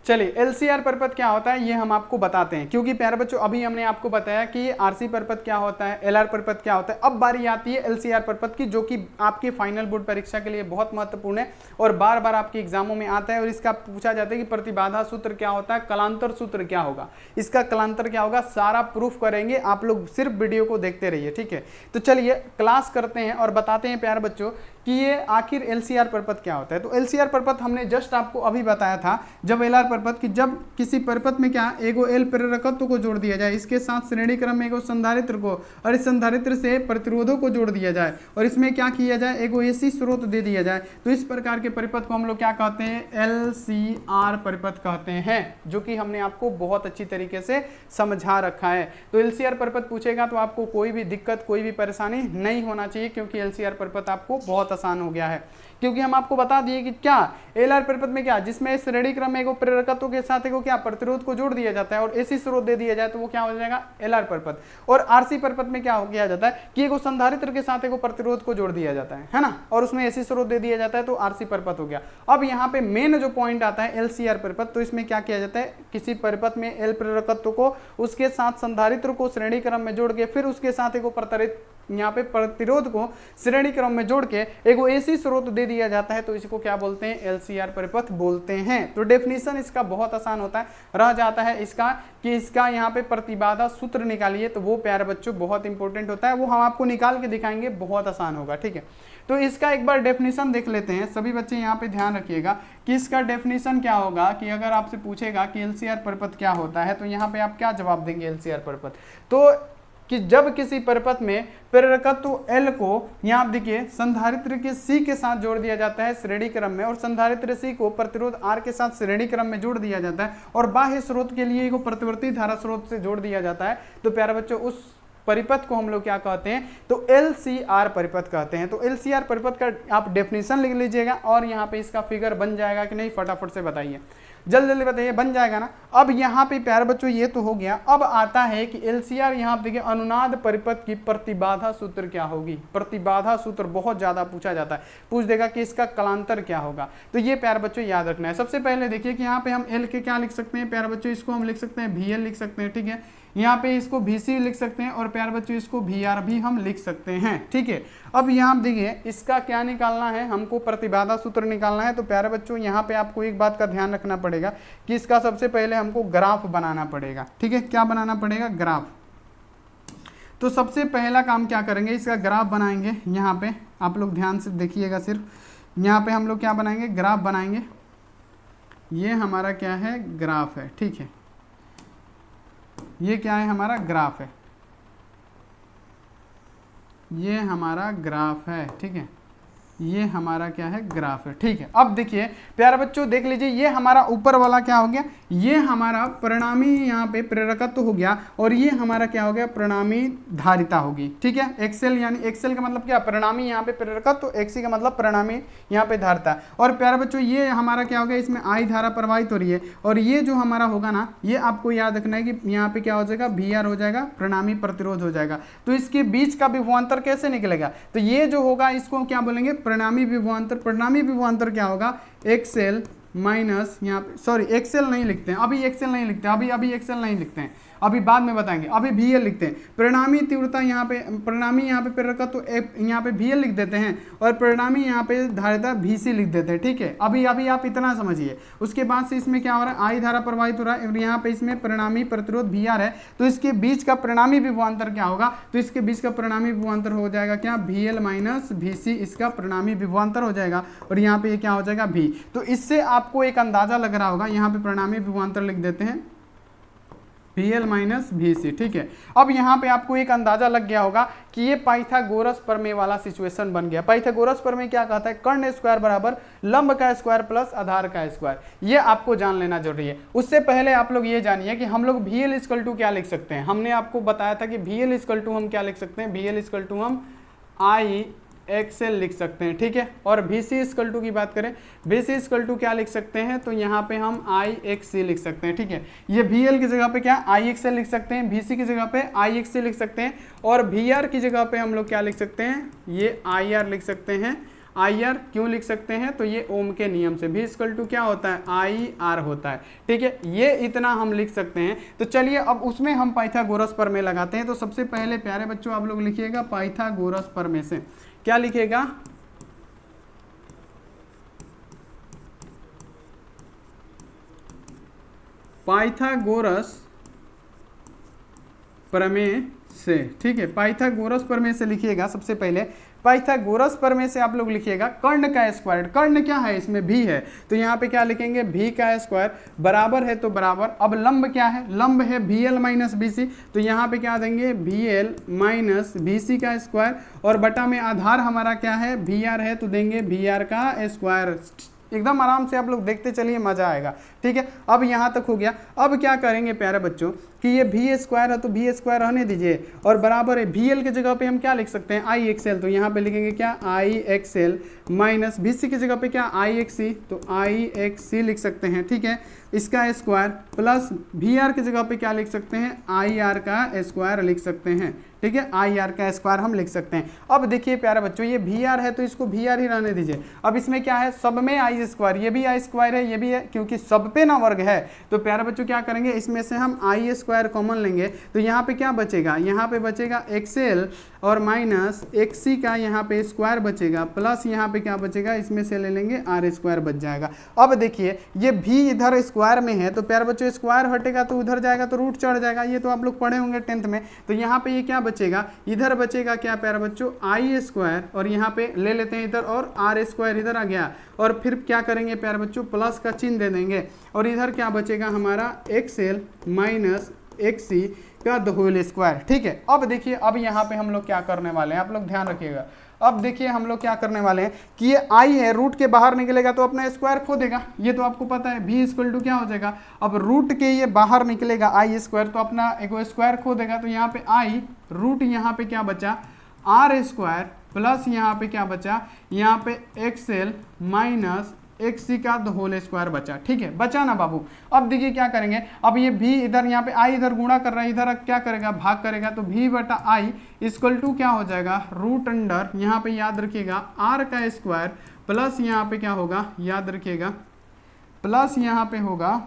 चलिए एलसीआर परिपथ क्या होता है ये हम आपको बताते हैं, क्योंकि प्यारे बच्चों अभी हमने आपको बताया कि आरसी परिपथ क्या होता है, एलआर परिपथ क्या होता है। अब बारी आती है एलसीआर परिपथ की, जो कि आपके फाइनल बोर्ड परीक्षा के लिए बहुत महत्वपूर्ण है और बार बार आपके एग्जामों में आता है। और इसका पूछा जाता है कि प्रतिबाधा सूत्र क्या होता है, कलांतर सूत्र क्या होगा, इसका कलांतर क्या होगा, सारा प्रूफ करेंगे। आप लोग सिर्फ वीडियो को देखते रहिए, ठीक है। तो चलिए क्लास करते हैं और बताते हैं प्यारे बच्चों कि ये आखिर एलसीआर परिपथ क्या होता है। तो एलसीआर परिपथ हमने जस्ट आपको अभी बताया था जब एलआर परिपथ कि जब किसी परिपथ में क्या एगो एल प्रेरकत्व को जोड़ दिया जाए, इसके साथ श्रेणी क्रम में एगो संधारित्र को और इस संधारित्र से प्रतिरोधों को जोड़ दिया जाए और इसमें क्या किया जाए एगो एसी स्रोत दे दिया जाए, तो इस प्रकार के परिपथ को हम लोग क्या कहते हैं एलसीआर परिपथ कहते हैं, जो कि हमने आपको बहुत अच्छी तरीके से समझा रखा है। तो एलसीआर परिपथ पूछेगा तो आपको कोई भी दिक्कत कोई भी परेशानी नहीं होना चाहिए, क्योंकि एलसीआर परिपथ आपको बहुत बहुत आसान हो गया है, क्योंकि हम आपको बता दिए कि क्या एल आर परिपथ में क्या, जिसमें श्रेणी क्रम में एक प्रेरकत्व के साथ एक क्या प्रतिरोध को जोड़ दिया जाता है और एसी स्रोत दे दिया जाए तो वो क्या हो जाएगा एल आर परिपथ। और आरसी परिपथ में क्या किया जाता है कि एक संधारित्र के साथ एक प्रतिरोध को जोड़ दिया जाता है ना, और उसमें एसी स्रोत दे दिया जाता है तो आरसी परिपथ हो गया। अब यहाँ पे मेन जो पॉइंट आता है एलसीआर परिपथ, तो इसमें क्या किया जाता है, किसी परिपथ में एल प्रेरकत्व को उसके साथ संधारित्र को श्रेणी क्रम में जोड़ के फिर उसके साथ एक यहाँ पे प्रतिरोध को श्रेणी क्रम में जोड़ के एक एसी स्रोत दे दिया जाता है, तो इसको क्या बोलते हैं एलसीआर परिपथ बोलते हैं। तो डेफिनेशन इसका बहुत आसान होता है, रह जाता है इसका कि इसका यहाँ पे प्रतिबाधा सूत्र निकालिए, तो वो प्यारे बच्चों बहुत इंपॉर्टेंट होता है, वो हम आपको निकाल के दिखाएंगे, बहुत आसान होगा। ठीक है, तो इसका एक बार डेफिनेशन देख लेते हैं। सभी बच्चे यहाँ पे ध्यान रखिएगा कि इसका डेफिनेशन क्या होगा, कि अगर आपसे पूछेगा कि एलसीआर परिपथ क्या होता है तो यहाँ पे आप क्या जवाब देंगे एलसीआर परिपथ, तो कि जब किसी परिपथ में प्रेरकत्व L को यहाँ देखिए संधारित्र के C के साथ जोड़ दिया जाता है श्रेणी क्रम में, और संधारित्र C को प्रतिरोध R के साथ श्रेणी क्रम में जोड़ दिया जाता है, और बाह्य स्रोत के लिए को प्रतिवर्ती धारा स्रोत से जोड़ दिया जाता है, तो प्यारे बच्चों उस परिपथ को हम लोग क्या कहते हैं, तो एलसीआर परिपथ कहते हैं। तो एलसीआर परिपथ का आप डेफिनेशन लिख लीजिएगा, और यहाँ पे इसका फिगर बन जाएगा कि नहीं, फटाफट से बताइए, जल्दी जल्दी बताइए, बन जाएगा ना। अब यहाँ पे प्यारे बच्चों ये तो हो गया, अब आता है कि एलसीआर यहाँ पे देखिए अनुनाद परिपथ की प्रतिबाधा सूत्र क्या होगी। प्रतिबाधा सूत्र बहुत ज्यादा पूछा जाता है, पूछ देगा कि इसका कलांतर क्या होगा, तो ये प्यारे बच्चों याद रखना है। सबसे पहले देखिए कि यहाँ पे हम एल के क्या लिख सकते हैं प्यारे बच्चों, इसको हम लिख सकते हैं VL लिख सकते हैं, ठीक है, यहाँ पे इसको VC लिख सकते हैं, और प्यारे बच्चों इसको VR भी हम लिख सकते हैं। ठीक है, अब यहाँ देखिए इसका क्या निकालना है, हमको प्रतिबाधा सूत्र निकालना है। तो प्यारे बच्चों यहाँ पे आपको एक बात का ध्यान रखना पड़ेगा कि इसका सबसे पहले हमको ग्राफ बनाना पड़ेगा। ठीक है, क्या बनाना पड़ेगा, ग्राफ। तो सबसे पहला काम क्या करेंगे, इसका ग्राफ बनाएंगे। यहाँ पे आप लोग ध्यान से देखिएगा, सिर्फ यहाँ पे हम लोग क्या बनाएंगे, ग्राफ बनाएंगे। ये हमारा क्या है, ग्राफ है। ठीक है, ये क्या है, हमारा ग्राफ है, ये हमारा ग्राफ है। ठीक है, ये हमारा क्या है, ग्राफ है। ठीक है, अब देखिए प्यारे बच्चों देख लीजिए, ये हमारा ऊपर वाला क्या हो गया, ये हमारा परिणामी यहाँ पे प्रेरकत्व हो गया, और ये हमारा क्या हो गया, परिणामी धारिता होगी। ठीक है, एक्सेल यानी एक्सेल का मतलब क्या, परिणामी यहाँ पे प्रेरकत्व, एक्सी का मतलब परिणामी यहाँ पे धारिता। और प्यारे बच्चों ये हमारा क्या हो गया, इसमें आई धारा प्रवाहित हो रही है, और ये जो हमारा होगा ना, ये आपको याद रखना है कि यहाँ पे क्या हो जाएगा, VR हो जाएगा, परिणामी प्रतिरोध हो जाएगा। तो इसके बीच का विभवांतर कैसे निकलेगा, तो ये जो होगा इसको क्या बोलेंगे, परिणामी विभवांतर। परिणामी विभवांतर क्या होगा, एक्सेल माइनस यहाँ पे, सॉरी एक्सेल नहीं लिखते हैं अभी, एक्सेल नहीं लिखते हैं अभी एक्सेल नहीं लिखते हैं, अभी बाद में बताएंगे, अभी VL लिखते हैं। परिणामी तीव्रता यहाँ पे, परिणामी यहाँ पे प्रेरकत्व तो यहाँ पे VL लिख देते हैं, और परिणामी यहाँ पे धारिता VC लिख देते हैं। ठीक है, अभी आप इतना समझिए। उसके बाद से इसमें क्या हो रहा है, आई धारा प्रवाहित हो रहा है, और यहाँ पे इसमें परिणामी प्रतिरोध VR है, तो इसके बीच का परिणामी विभवांतर क्या होगा, तो इसके बीच का परिणामी विभवांतर हो जाएगा क्या, VL माइनस VC, इसका परिणामी विभवांतर हो जाएगा, और यहाँ पे क्या हो जाएगा V। तो इससे आपको एक अंदाजा लग रहा होगा, यहाँ पे परिणामी विभवांतर लिख देते हैं VL माइनस VC। ठीक है, अब यहाँ पे आपको एक अंदाजा लग गया होगा कि ये पाइथागोरस प्रमेय वाला सिचुएशन बन गया। पाइथागोरस प्रमेय क्या कहता है, कर्ण स्क्वायर बराबर लंब का स्क्वायर प्लस आधार का स्क्वायर, ये आपको जान लेना जरूरी है। उससे पहले आप लोग ये जानिए कि हम लोग VL इक्वल टू क्या लिख सकते हैं। हमने आपको बताया था कि VL इक्वल टू हम क्या लिख सकते हैं, VL इक्वल टू हम I एक्सेल लिख सकते हैं। ठीक है, और VC इक्वल टू की बात करें, VC इक्वल टू क्या लिख सकते हैं, तो यहाँ पे हम IXC लिख सकते हैं। ठीक है, ये VL की जगह पे क्या IXL लिख सकते हैं, VC की जगह पे IXC लिख सकते हैं, और VR की जगह पे हम लोग क्या लिख सकते हैं, ये IR लिख सकते हैं। IR क्यों लिख सकते हैं, तो ये ओम के नियम से, V इक्वल टू क्या होता है, IR होता है। ठीक है, ये इतना हम लिख सकते हैं। तो चलिए अब उसमें हम पाइथागोरस प्रमेय लगाते हैं। तो सबसे पहले प्यारे बच्चों आप लोग लिखिएगा पाइथागोरस प्रमेय से, क्या लिखेगा, पाइथागोरस प्रमेय से। ठीक है, पाइथागोरस प्रमेय से लिखिएगा। सबसे पहले पाइथागोरस प्रमेय से आप लोग लिखिएगा कर्ण का स्क्वायर। कर्ण क्या है, इसमें भी है, तो यहाँ पे क्या लिखेंगे, भी का स्क्वायर बराबर है, तो बराबर, अब लंब क्या है, लंब है VL माइनस VC, तो यहाँ पे क्या देंगे, VL माइनस VC का स्क्वायर, और बटा में आधार हमारा क्या है, VR है, तो देंगे VR का स्क्वायर। एकदम आराम से आप लोग देखते चलिए, मजा आएगा। ठीक है, अब यहाँ तक हो गया। अब क्या करेंगे प्यारे बच्चों कि ये भी स्क्वायर है तो भी स्क्वायर रहने दीजिए, और बराबर है भी एल की जगह पे हम क्या लिख सकते हैं, आई एक्स एल, तो यहाँ पे लिखेंगे क्या, आई एक्स एल माइनस भी सी की जगह पे क्या, आई एक्स सी, तो आई एक्स सी लिख सकते हैं। ठीक है, इसका स्क्वायर प्लस भी आर की जगह पे क्या लिख सकते हैं, आई आर का स्क्वायर लिख सकते हैं। ठीक है, आई आर का स्क्वायर हम लिख सकते हैं। अब देखिए प्यारे बच्चों, ये भी आर है तो इसको भी आर ही रहने दीजिए। अब इसमें क्या है, सब में आई स्क्वायर, ये भी आई स्क्वायर है, ये भी है, क्योंकि सब पे ना वर्ग है। तो प्यारे बच्चों क्या करेंगे, इसमें से हम आई स्क्वायर कॉमन लेंगे, तो यहाँ पे क्या बचेगा, यहाँ पे बचेगा एक्सएल और माइनस एक्सी का यहाँ पे स्क्वायर बचेगा, प्लस यहाँ पे क्या बचेगा, इसमें से ले लेंगे आर स्क्वायर बच जाएगा। अब देखिए ये भी इधर स्क्वायर में है, तो प्यारे बच्चों स्क्वायर हटेगा तो उधर जाएगा तो रूट चढ़ जाएगा, ये तो आप लोग पढ़े होंगे 10th में। तो यहाँ पे ये क्या बचेगा, इधर बचेगा क्या प्यारे बच्चों, आई स्क्वायर, और यहाँ पे ले लेते हैं इधर, और आर स्क्वायर इधर आ गया, और फिर क्या करेंगे प्यारे बच्चों, प्लस का चिन्ह दे देंगे, और इधर क्या बचेगा हमारा एक्सएल माइनस एक्सी का द होल स्क्वायर। ठीक है, अब देखिए अब यहाँ पे हम लोग क्या करने वाले हैं, आप लोग ध्यान रखिएगा। अब देखिए हम लोग क्या करने वाले हैं कि ये आई है, रूट के बाहर निकलेगा तो अपना स्क्वायर खो देगा, ये तो आपको पता है। भी इक्वल टू क्या हो जाएगा, अब रूट के ये बाहर निकलेगा आई स्क्वायर, तो अपना एक स्क्वायर खो देगा, तो यहाँ पे आई रूट, यहाँ पे क्या बचा, आर स्क्वायर, प्लस यहाँ पे क्या बचा, यहाँ पे एक्सएल माइनस एक्सी का द होल स्क्वायर बचा। ठीक है, बचा ना बाबू। अब देखिए क्या करेंगे, अब ये भी इधर, यहाँ पे आई इधर गुणा कर रहा है, इधर क्या करेगा, भाग करेगा, तो भी बटा आई इक्वल टू क्या हो जाएगा, रूट अंडर, यहाँ पे याद रखिएगा आर का स्क्वायर, प्लस यहाँ पे क्या होगा, याद रखिएगा, प्लस यहाँ पे होगा,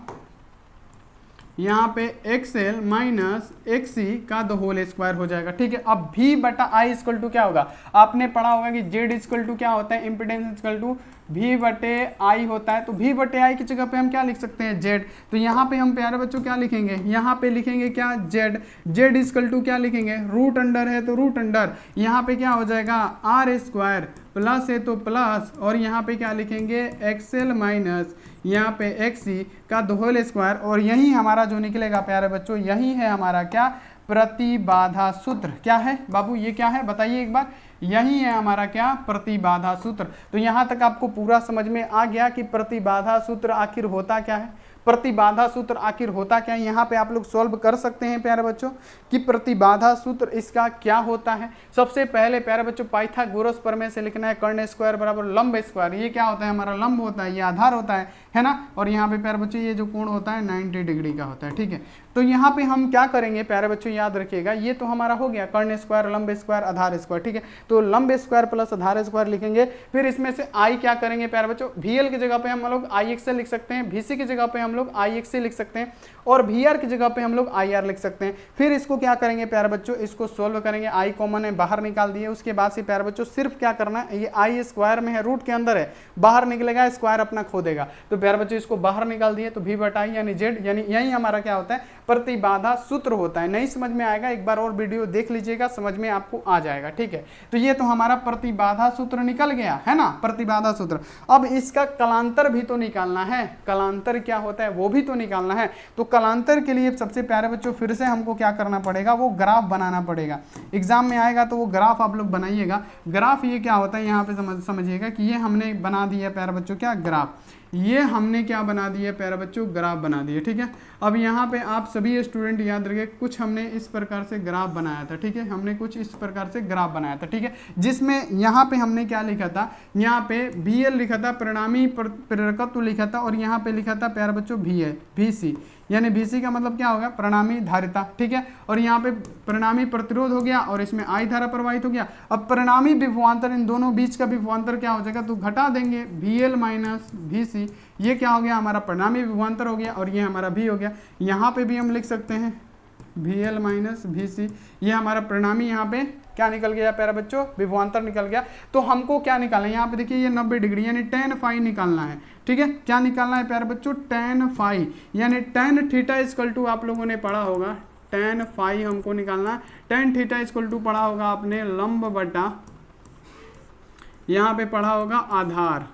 यहाँ पे एक्सएल माइनस एक्सी का द होल स्क्वायर हो जाएगा। ठीक है, अब भी बटा आई इक्वल टू क्या होगा, आपने पढ़ा होगा कि जेड इक्वल टू क्या होता है, इम्पिडेंस इक्वल टू भी बटे आई होता है। तो भी बटे आई की जगह पे हम क्या लिख सकते हैं, जेड। तो यहाँ पे हम प्यारे बच्चों क्या लिखेंगे, यहाँ पे लिखेंगे क्या, जेड। जेड इक्वल टू क्या लिखेंगे, रूट अंडर है तो रूट अंडर, यहाँ पे क्या हो जाएगा, आर स्क्वायर, प्लस है तो प्लस, और यहाँ पे क्या लिखेंगे, एक्सएल माइनस यहाँ पे एक्सी का द होल स्क्वायर, और यही हमारा जो निकलेगा प्यारे बच्चों, यही है हमारा क्या, प्रतिबाधा सूत्र। क्या है बाबू, ये क्या है बताइए एक बार, यही है हमारा क्या, प्रतिबाधा सूत्र। तो यहाँ तक आपको पूरा समझ में आ गया कि प्रतिबाधा सूत्र आखिर होता क्या है, प्रतिबाधा सूत्र आखिर होता क्या है। यहाँ पे आप लोग सॉल्व कर सकते हैं प्यारे बच्चों कि प्रतिबाधा सूत्र इसका क्या होता है। सबसे पहले प्यारे बच्चों पाइथागोरस प्रमेय से लिखना है, कर्ण स्क्वायर बराबर लंब स्क्वायर। ये क्या होता है, हमारा लंब होता है, ये आधार होता है ना। और यहाँ पे प्यारे बच्चों ये जो कोण होता है 90 डिग्री का होता है। ठीक है, तो यहाँ पे हम क्या करेंगे प्यारे बच्चों, याद रखिएगा, ये तो हमारा हो गया कर्ण स्क्वायर, लंब स्क्वायर, आधार स्क्वायर। ठीक है, तो लंब स्क्वायर प्लस आधार स्क्वायर लिखेंगे। फिर इसमें से आई क्या करेंगे प्यारे बच्चों, वी एल की जगह पे हम लोग आई एक्स एल लिख सकते हैं, वीसी की जगह पे हम लोग आई एक्स लिख सकते हैं, और वी आर की जगह पे हम लोग आई आर लिख सकते हैं। फिर इसको क्या करेंगे प्यारे बच्चों, इसको सोल्व करेंगे, आई कॉमन है बाहर निकाल दिए। उसके बाद से प्यारे बच्चों सिर्फ क्या करना है, ये आई स्क्वायर में है, रूट के अंदर है, बाहर निकलेगा, स्क्वायर अपना खो देगा। तो प्यारे बच्चों इसको बाहर निकाल दिए, तो भी बटा आई यानी जेड, यानी यही हमारा क्या होता है, प्रतिबाधा सूत्र होता है। नहीं समझ में आएगा एक बार और वीडियो देख लीजिएगा, समझ में आपको आ जाएगा। ठीक है, तो ये तो हमारा प्रतिबाधा सूत्र निकल गया है ना, प्रतिबाधा सूत्र। अब इसका कलांतर भी तो निकालना है, कलांतर क्या होता है वो भी तो निकालना है। तो कलांतर के लिए सबसे प्यारे बच्चों फिर से हमको क्या करना पड़ेगा, वो ग्राफ बनाना पड़ेगा। एग्जाम में आएगा तो वो ग्राफ आप लोग बनाइएगा। ग्राफ ये क्या होता है, यहाँ पे समझिएगा कि ये हमने बना दिया प्यारे बच्चों क्या, ग्राफ। ये हमने क्या बना दिया प्यारे बच्चों, ग्राफ बना दिए। ठीक है, अब यहाँ पे आप सभी स्टूडेंट याद रखिए, कुछ हमने इस प्रकार से ग्राफ बनाया था। ठीक है, हमने कुछ इस प्रकार से ग्राफ बनाया था। ठीक है, जिसमें यहाँ पे हमने क्या लिखा था, यहाँ पे VL लिखा था, परिणामी प्रेरकत्व लिखा था, और यहाँ पे लिखा था प्यारे बच्चों VC, यानी VC का मतलब क्या होगा, परिणामी धारिता। ठीक है, और यहाँ पे परिणामी प्रतिरोध हो गया, और इसमें I धारा प्रवाहित हो गया। अब परिणामी विभवांतर, इन दोनों बीच का विभवांतर क्या हो जाएगा, तो घटा देंगे, VL माइनस VC, ये क्या हो गया, हमारा परिणामी विभवांतर हो गया, और ये हमारा V हो गया। यहाँ पे भी हम लिख सकते हैं VL माइनस VC, ये हमारा परिणामी यहाँ पे क्या निकल गया प्यारे बच्चों, विभवांतर निकल गया। तो हमको क्या निकालना है, यहाँ पे देखिए ये 90 डिग्री यानी tan फाई निकालना है। ठीक है, क्या निकालना है प्यारे बच्चों, tan फाई, यानी tan थीटा इक्वल टू, आप लोगों ने पढ़ा होगा tan फाई हमको निकालना है। tan थीटा इक्वल टू पढ़ा होगा आपने लंब बटा, यहाँ पे पढ़ा होगा आधार,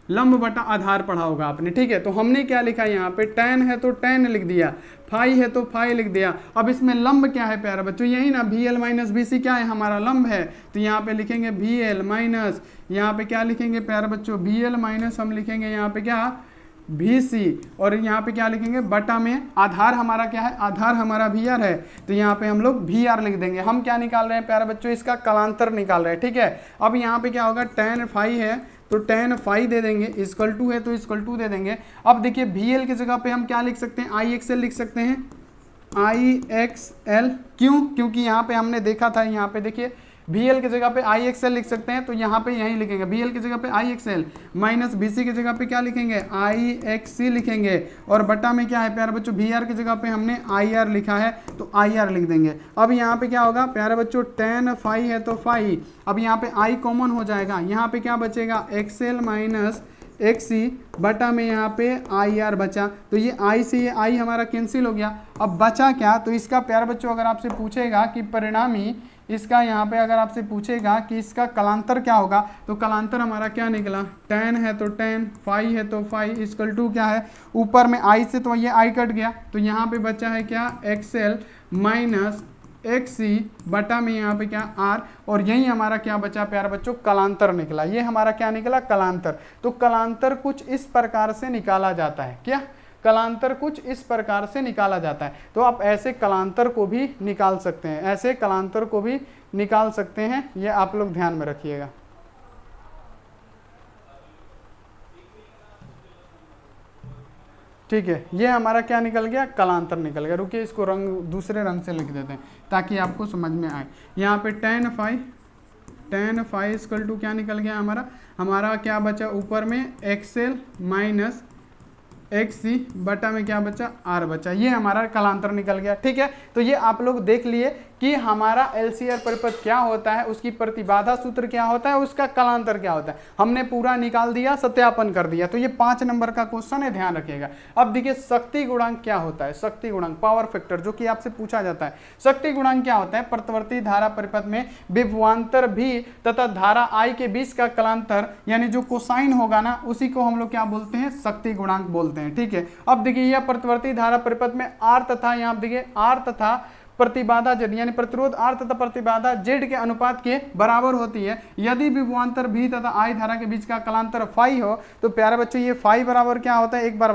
लंब बटा आधार पढ़ा होगा आपने, ठीक है। तो हमने क्या लिखा यहाँ पे, tan है तो tan लिख दिया, फाई है तो फाई लिख दिया। अब इसमें लंब क्या है प्यारा बच्चों, यही ना, VL माइनस BC क्या है, हमारा लंब है। तो यहाँ पे लिखेंगे VL माइनस, यहाँ पे क्या लिखेंगे प्यारा बच्चों, VL माइनस हम लिखेंगे यहाँ पे क्या, VC, और यहाँ पे क्या लिखेंगे, बटा में आधार हमारा क्या है, आधार हमारा VR है, तो यहाँ पे हम लोग VR लिख देंगे। हम क्या निकाल रहे हैं प्यारे बच्चों, इसका कलांतर निकाल रहे हैं, ठीक है। अब यहाँ पे क्या होगा, tan फाई है तो tan फाई दे देंगे, इक्वल टू है तो इक्वल टू दे देंगे। अब देखिए VL की जगह पे हम क्या लिख सकते हैं, IXL लिख सकते हैं, IXL, क्यों, क्योंकि यहाँ पे हमने देखा था, यहाँ पे देखिए VL की जगह पे IXL लिख सकते हैं, तो यहाँ पे यही लिखेंगे, VL की जगह पे IXL माइनस BC की जगह पे क्या लिखेंगे, IXC लिखेंगे, और बटा में क्या है प्यारे बच्चों, VR की जगह पे हमने IR लिखा है तो IR लिख देंगे। अब यहाँ पे क्या होगा प्यारे बच्चों, tan फाई है तो फाई, अब यहाँ पे I कॉमन हो जाएगा, यहाँ पे क्या बचेगा, XL माइनस XC बटा में यहाँ पे IR बचा, तो ये I से ये I हमारा कैंसिल हो गया। अब बचा क्या, तो इसका प्यारे बच्चों अगर आपसे पूछेगा कि परिणामी इसका, यहाँ पे अगर आपसे पूछेगा कि इसका कलांतर क्या होगा, तो कलांतर हमारा क्या निकला, tan है तो tan, फाई है तो फाई, इक्वल टू क्या है, ऊपर में I से तो ये I कट गया, तो यहाँ पे बचा है क्या, XL माइनस XC बटा में यहाँ पे क्या R, और यही हमारा क्या बचा प्यारे बच्चों, कलांतर निकला। ये हमारा क्या निकला, कलांतर। तो कलांतर कुछ इस प्रकार से निकाला जाता है, क्या, कलांतर कुछ इस प्रकार से निकाला जाता है। तो आप ऐसे कलांतर को भी निकाल सकते हैं, ऐसे कलांतर को भी निकाल सकते हैं, ये आप लोग ध्यान में रखिएगा। ठीक है, ये हमारा क्या निकल गया, कलांतर निकल गया। रुकिए इसको रंग, दूसरे रंग से लिख देते हैं ताकि आपको समझ में आए। यहाँ पे tan फाई इक्वल टू क्या निकल गया, हमारा क्या बचा, ऊपर में XL माइनस XC बटा में क्या बचा, R बचा, ये हमारा कलांतर निकल गया, ठीक है। तो ये आप लोग देख लिए कि हमारा LCR परिपथ क्या होता है, उसकी प्रतिबाधा सूत्र क्या होता है, उसका कलांतर क्या होता है, हमने पूरा निकाल दिया, सत्यापन कर दिया। तो ये 5 नंबर का क्वेश्चन है, ध्यान रखिएगा। अब देखिए शक्ति गुणांक क्या होता है, शक्ति गुणांक, पावर फैक्टर, जो कि आपसे पूछा जाता है। शक्ति गुणांक क्या होता है, प्रतिवर्ती धारा परिपथ में विभवांतर भी तथा धारा I के बीच का कलांतर, यानी जो कोसाइन होगा ना, उसी को हम लोग क्या बोलते हैं, शक्ति गुणांक बोलते हैं, ठीक है। अब देखिए यह प्रतिवर्ती धारा परिपथ में R तथा, यहाँ देखिए R तथा प्रतिबाधा Z, यानी प्रतिरोध R तथा प्रतिबाधा Z के अनुपात के बराबर होती है। यदि विभवांतर भी तथा I धारा के बीच का कलांतर फाई हो, तो प्यारे बच्चों ये फाई बराबर क्या होता है, एक बार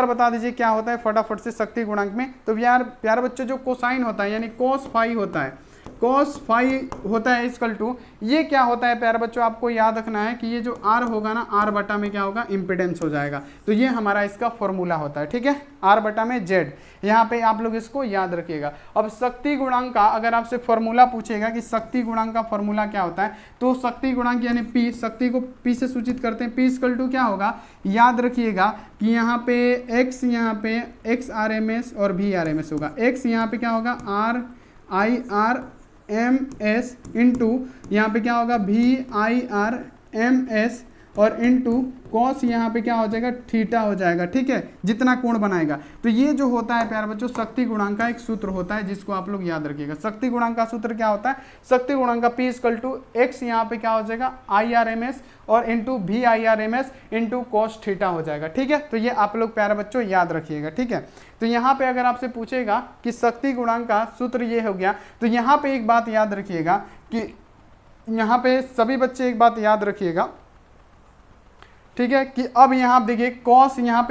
बता दीजिए क्या होता है फटाफट से शक्ति गुणांक में। तो यार प्यारे बच्चों जो कोसाइन होता है, यानी कोस फाई होता है, कोस फाई होता है इक्वल टू, ये क्या होता है प्यारे बच्चों, आपको याद रखना है कि ये जो R होगा ना, R बटा में क्या होगा, इम्पिडेंस हो जाएगा। तो ये हमारा इसका फॉर्मूला होता है, ठीक है, R बटा में Z, यहाँ पे आप लोग इसको याद रखिएगा। अब शक्ति गुणांक का अगर आपसे फॉर्मूला पूछेगा कि शक्ति गुणांक का फॉर्मूला क्या होता है, तो शक्ति गुणांक यानी P, शक्ति को P से सूचित करते हैं। P इक्वल टू क्या होगा, याद रखिएगा कि यहाँ पे X, यहाँ पे X RMS और V RMS होगा। X यहाँ पे क्या होगा, RIRMS इंटू यहाँ पे क्या होगा, VIRMS और इंटू कॉस यहाँ पे क्या हो जाएगा, थीटा हो जाएगा, ठीक है, जितना कोण बनाएगा। तो ये जो होता है प्यारे बच्चों शक्ति गुणांक का एक सूत्र होता है, जिसको आप लोग याद रखिएगा। शक्ति गुणांक का सूत्र क्या होता है, शक्ति गुणांक का P इक्वल टू X यहाँ पे क्या हो जाएगा, IRMS और into VIRMS into cos theta हो जाएगा, ठीक है। तो ये आप लोग प्यारे बच्चों याद रखिएगा, ठीक है। तो यहाँ पे अगर आपसे पूछेगा कि शक्ति गुणांक का सूत्र ये हो गया, तो यहाँ पे एक बात याद रखिएगा कि यहाँ पे सभी बच्चे एक बात याद रखिएगा, ठीक है, कि अब यहाँ आप देखिए कॉस, यहाँ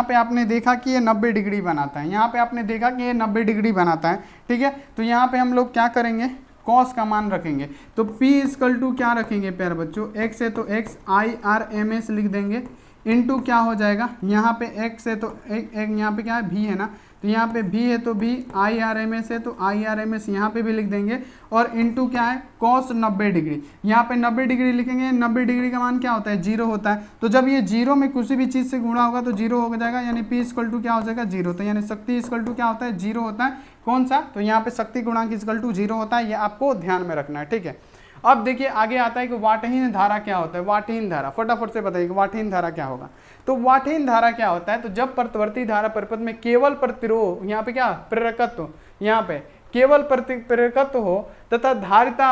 पे आपने देखा कि ये 90 डिग्री बनाता है, यहाँ पे आपने देखा कि ये 90 डिग्री बनाता है, ठीक है। तो यहाँ पे हम लोग क्या करेंगे, कॉस का मान रखेंगे। तो P इक्वल टू क्या रखेंगे प्यारे बच्चों, X है तो X IRMS लिख देंगे, इंटू क्या हो जाएगा, यहाँ पे X है तो एक यहाँ पे क्या है, V है ना, तो यहाँ पे V है तो V, IRMS है तो IRMS यहाँ पे भी लिख देंगे, और इंटू क्या है, कॉस 90 डिग्री, यहाँ पे 90 डिग्री लिखेंगे। 90 डिग्री का मान क्या होता है, 0 होता है। तो जब ये 0 में किसी भी चीज़ से गुणा होगा तो 0 हो जाएगा, यानी P इक्वल टू क्या हो जाएगा, 0। तो यानी शक्ति इक्वल टू क्या होता है, 0 होता है। कौन सा, तो यहाँ पे शक्ति गुणांक इक्वल टू 0 होता है, ये आपको ध्यान में रखना है, ठीक है। अब देखिए आगे आता है कि वाटहीन धारा क्या होता है। वाटहीन धारा फटाफट से बताइए, वाटहीन धारा क्या होगा। तो वाटहीन धारा क्या होता है, तो जब प्रतिवर्ती धारा परिपथ में केवल प्रतिरोध, यहाँ पे क्या प्रेरकत्व, यहाँ पे केवल प्रेरकत्व हो तथा धारिता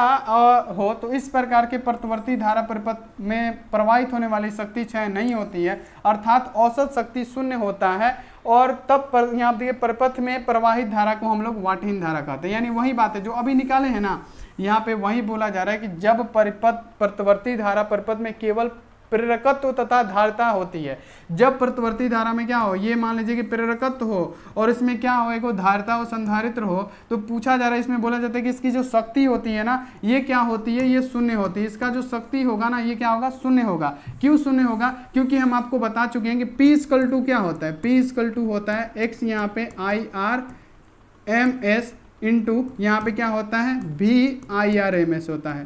हो तो इस प्रकार के प्रतिवर्ती धारा परिपथ में प्रवाहित होने वाली शक्ति क्षय नहीं होती है, अर्थात औसत शक्ति शून्य होता है। और तब यहाँ देखिए परिपथ में प्रवाहित धारा को हम लोग वाटहीन धारा कहते हैं। यानी वही बात है जो अभी निकाले हैं ना, यहाँ पे वही बोला जा रहा है कि जब प्रतिवर्ती धारा परिपथ में केवल प्रेरकत्व तथा धारिता होती है, जब प्रतिवर्ती धारा में क्या हो, ये मान लीजिए कि प्रेरकत्व हो और इसमें क्या हो, एक धारिता हो, संधारित्र हो, तो पूछा जा रहा है, इसमें बोला जाता है कि इसकी जो शक्ति होती है ना, ये क्या होती है, ये शून्य होती है। इसका जो शक्ति होगा ना, ये क्या होगा, शून्य होगा। क्यों शून्य होगा? क्योंकि हम आपको बता चुके हैं कि P इक्वल टू क्या होता है, P इक्वल टू होता है x यहाँ पे IRMS इंटू यहाँ पे क्या होता है VIRMS होता है,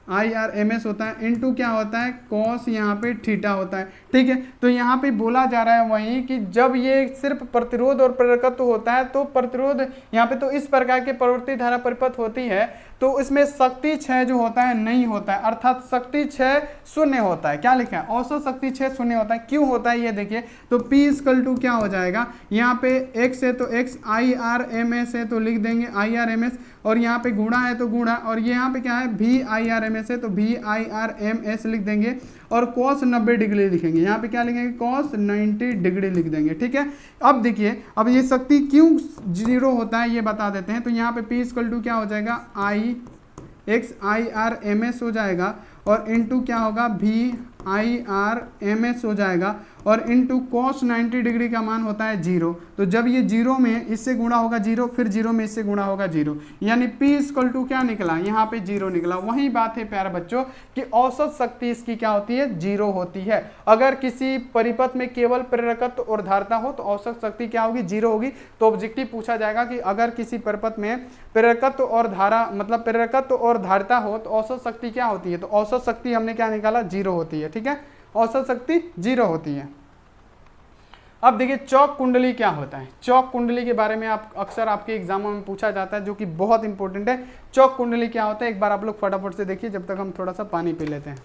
IRMS होता है इंटू क्या होता है कॉस यहाँ पे थीटा होता है। ठीक है, तो यहाँ पे बोला जा रहा है वही कि जब ये सिर्फ प्रतिरोध और प्रेरकत्व होता है तो प्रतिरोध यहाँ पे तो इस प्रकार के प्रवृत्ति धारा परिपथ होती है तो इसमें शक्ति क्षय जो होता है नहीं होता है, अर्थात शक्ति क्षय शून्य होता है। क्या लिखा है, औसत शक्ति क्षय शून्य होता है। क्यों होता है ये देखिए, तो P इक्वल टू क्या हो जाएगा, यहाँ पे x है तो x, IRMS है तो लिख देंगे IRMS, और यहाँ पे गुणा है तो गुणा, और यहाँ पे क्या है VIRMS है तो VIRMS लिख देंगे, और cos 90 डिग्री लिखेंगे। यहाँ पे क्या लिखेंगे, cos 90 डिग्री लिख देंगे। ठीक है, अब देखिए अब ये शक्ति क्यों जीरो होता है ये बता देते हैं। तो यहाँ पे P इक्वल टू क्या हो जाएगा, IRMS हो जाएगा, और इंटू क्या होगा VIRMS हो जाएगा, और इंटू cos 90 डिग्री का मान होता है 0। तो जब ये 0 में इससे गुणा होगा 0, फिर 0 में इससे गुणा होगा 0, यानी P इक्वल टू क्या निकला, यहाँ पे 0 निकला। वही बात है प्यारे बच्चों कि औसत शक्ति इसकी क्या होती है, 0 होती है। अगर किसी परिपथ में केवल प्रेरकत्व और धारिता हो तो औसत शक्ति क्या होगी, 0 होगी। तो ऑब्जेक्टिव पूछा जाएगा कि अगर किसी परिपथ में प्रेरकत्व और धारा मतलब प्रेरकत्व और धारिता हो तो औसत शक्ति क्या होती है, तो औसत शक्ति हमने क्या निकाला, 0 होती है। ठीक है, औसत शक्ति 0 होती है। अब देखिए चौक कुंडली क्या होता है। चौक कुंडली के बारे में आप अक्सर आपके एग्जामों में पूछा जाता है, जो कि बहुत इंपॉर्टेंट है। चौक कुंडली क्या होता है एक बार आप लोग फटाफट से देखिए, जब तक हम थोड़ा सा पानी पी लेते हैं।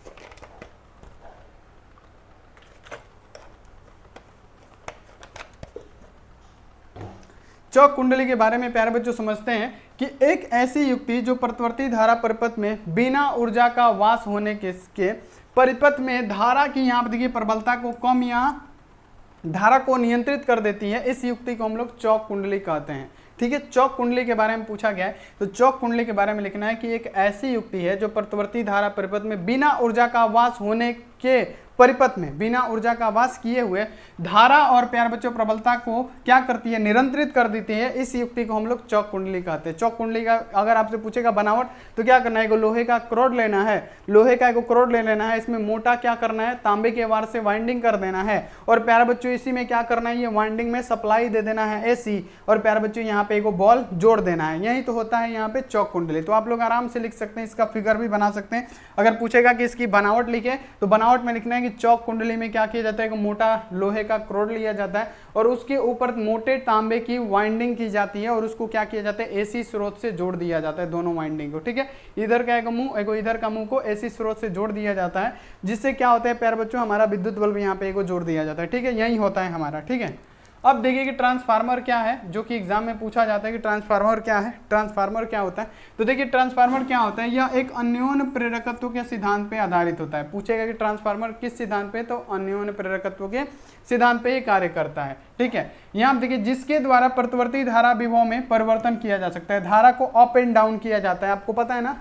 चौक कुंडली के बारे में प्यारे बच्चों समझते हैं कि एक ऐसी युक्ति जो प्रतिवर्ती धारा परिपथ में बिना ऊर्जा का वास होने के परिपथ में धारा की यहाँ पर देखिए प्रबलता को कम या धारा को नियंत्रित कर देती है, इस युक्ति को हम लोग चौक कुंडली कहते हैं। ठीक है, चौक कुंडली के बारे में पूछा गया है, तो चौक कुंडली के बारे में लिखना है कि एक ऐसी युक्ति है जो प्रतिवर्ती धारा परिपथ में बिना ऊर्जा का वास होने के परिपथ में बिना ऊर्जा का वास किए हुए धारा और प्यार बच्चों प्रबलता को क्या करती है, नियंत्रित कर देती है। इस युक्ति को हम लोग चौक कुंडली कहते हैं। चौक कुंडली का अगर आपसे पूछेगा बनावट तो क्या करना है, एगो लोहे का क्रोड लेना है, लोहे का एगो क्रोड ले लेना है, इसमें मोटा क्या करना है, तांबे के वार से वाइंडिंग कर देना है, और प्यारे बच्चों इसी में क्या करना है, ये वाइंडिंग में सप्लाई दे देना है एसी, और प्यारे बच्चों यहाँ पे एगो बॉल जोड़ देना है। यही तो होता है यहाँ पे चौक कुंडली। तो आप लोग आराम से लिख सकते हैं, इसका फिगर भी बना सकते हैं। अगर पूछेगा कि इसकी बनावट लिखे तो बनावट में लिखना है कि चौक कुंडली में क्या किया जाता है, मोटा लोहे का क्रोड लिया जाता है और उसके ऊपर मोटे तांबे की वाइंडिंग की जाती है, और उसको क्या किया जाता है, एसी स्रोत से जोड़ दिया जाता है दोनों वाइंडिंग को। ठीक है, इधर का एक मुंह एगो इधर का मुंह को एसी स्रोत से जोड़ दिया जाता है, जिससे क्या होता है प्यारे बच्चों हमारा विद्युत बल्ब यहाँ पे एगो जोड़ दिया जाता है। ठीक है, यही होता है हमारा। ठीक है, अब देखिए कि ट्रांसफार्मर क्या है, जो कि एग्जाम में पूछा जाता है कि ट्रांसफार्मर क्या है, ट्रांसफार्मर क्या होता है। तो देखिए ट्रांसफार्मर क्या होता है, यह एक अन्योन्य प्रेरकत्व के सिद्धांत पे आधारित होता है। पूछेगा कि ट्रांसफार्मर किस सिद्धांत पे, तो अन्योन्य प्रेरकत्व के सिद्धांत पे ये कार्य करता है। ठीक है, यहाँ देखिए जिसके द्वारा प्रतिवर्ती धारा विभव में परिवर्तन किया जा सकता है, धारा को अप एंड डाउन किया जाता है। आपको पता है ना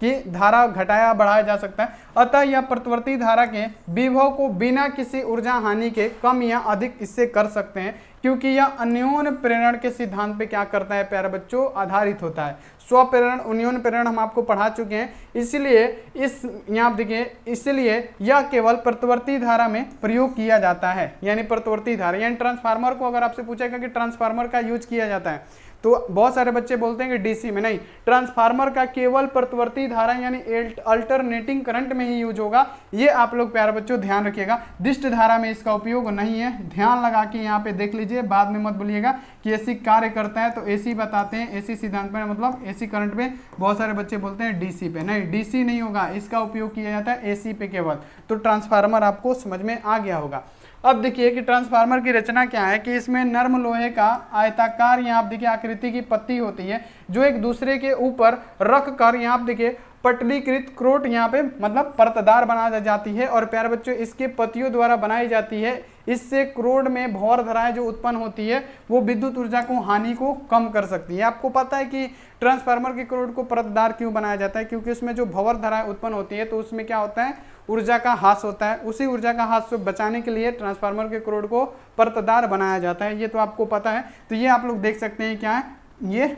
कि धारा घटाया बढ़ाया जा सकता है, अतः यह प्रतिवर्ती धारा के विभव को बिना किसी ऊर्जा हानि के कम या अधिक इससे कर सकते हैं, क्योंकि यह अन्योन्य प्रेरण के सिद्धांत पे क्या करता है प्यारे बच्चों, आधारित होता है। स्वप्रेरण अन्योन्य प्रेरण हम आपको पढ़ा चुके हैं, इसलिए इस यहाँ देखिए इसलिए यह केवल प्रतिवर्ती धारा में प्रयोग किया जाता है, यानी प्रतिवर्ती धारा। यानी ट्रांसफार्मर को अगर आपसे पूछेगा कि ट्रांसफार्मर का यूज किया जाता है तो बहुत सारे बच्चे बोलते हैं कि डीसी में, नहीं, ट्रांसफार्मर का केवल प्रतिवर्ती धारा यानी अल्टरनेटिंग करंट में ही यूज होगा। ये आप लोग प्यारे बच्चों ध्यान रखिएगा, दिष्ट धारा में इसका उपयोग नहीं है। ध्यान लगा के यहाँ पे देख लीजिए, बाद में मत बोलिएगा कि एसी कार्य करता है तो एसी बताते हैं, एसी सिद्धांत में मतलब एसी करंट में। बहुत सारे बच्चे बोलते हैं डीसी पे, नहीं, डीसी नहीं होगा, इसका उपयोग किया जाता है एसी पे केवल। तो ट्रांसफार्मर आपको समझ में आ गया होगा। अब देखिए कि ट्रांसफार्मर की रचना क्या है कि इसमें नर्म लोहे का आयताकार यहाँ आप देखिए आकृति की पत्ती होती है जो एक दूसरे के ऊपर रख कर यहाँ आप देखिए पटलीकृत क्रोट यहाँ पे मतलब परतदार बना जाती है और प्यारे बच्चों इसके पत्तियों द्वारा बनाई जाती है। इससे क्रोड में भंवर धाराएं जो उत्पन्न होती है वो विद्युत ऊर्जा को हानि को कम कर सकती है। आपको पता है कि ट्रांसफार्मर के क्रोड को परतदार क्यों बनाया जाता है, क्योंकि उसमें जो भंवर धाराएं उत्पन्न होती है तो उसमें क्या होता है, ऊर्जा का ह्रास होता है। उसी ऊर्जा का ह्रास से बचाने के लिए ट्रांसफार्मर के क्रोड को परतदार बनाया जाता है, ये तो आपको पता है। तो ये आप लोग देख सकते हैं क्या है, ये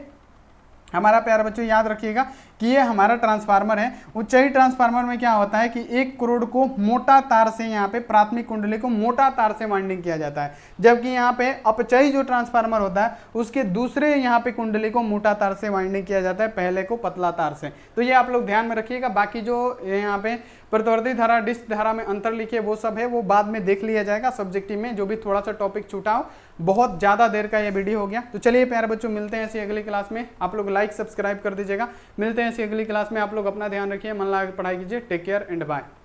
हमारा प्यारे बच्चों याद रखिएगा कि ये हमारा ट्रांसफार्मर है। ऊंचाई ट्रांसफार्मर में क्या होता है कि एक क्रोड को मोटा तार से यहाँ पे प्राथमिक कुंडली को मोटा तार से वाइंडिंग किया जाता है, जबकि यहाँ पे अपचयी जो ट्रांसफार्मर होता है उसके दूसरे यहाँ पे कुंडली को मोटा तार से वाइंडिंग किया जाता है, पहले को पतला तार से। तो ये आप लोग ध्यान में रखिएगा। बाकी जो यहाँ पे प्रतिवर्ती धारा डिस्क धारा में अंतर लिखे वो सब है, वो बाद में देख लिया जाएगा सब्जेक्टिव में, जो भी थोड़ा सा टॉपिक छूटा हो। बहुत ज़्यादा देर का ये वीडियो हो गया। तो चलिए प्यारे बच्चों मिलते हैं ऐसी अगली क्लास में। आप लोग लाइक सब्सक्राइब कर दीजिएगा। मिलते हैं ऐसी अगली क्लास में। आप लोग अपना ध्यान रखिए, मन लगा के पढ़ाई कीजिए। Take care and bye.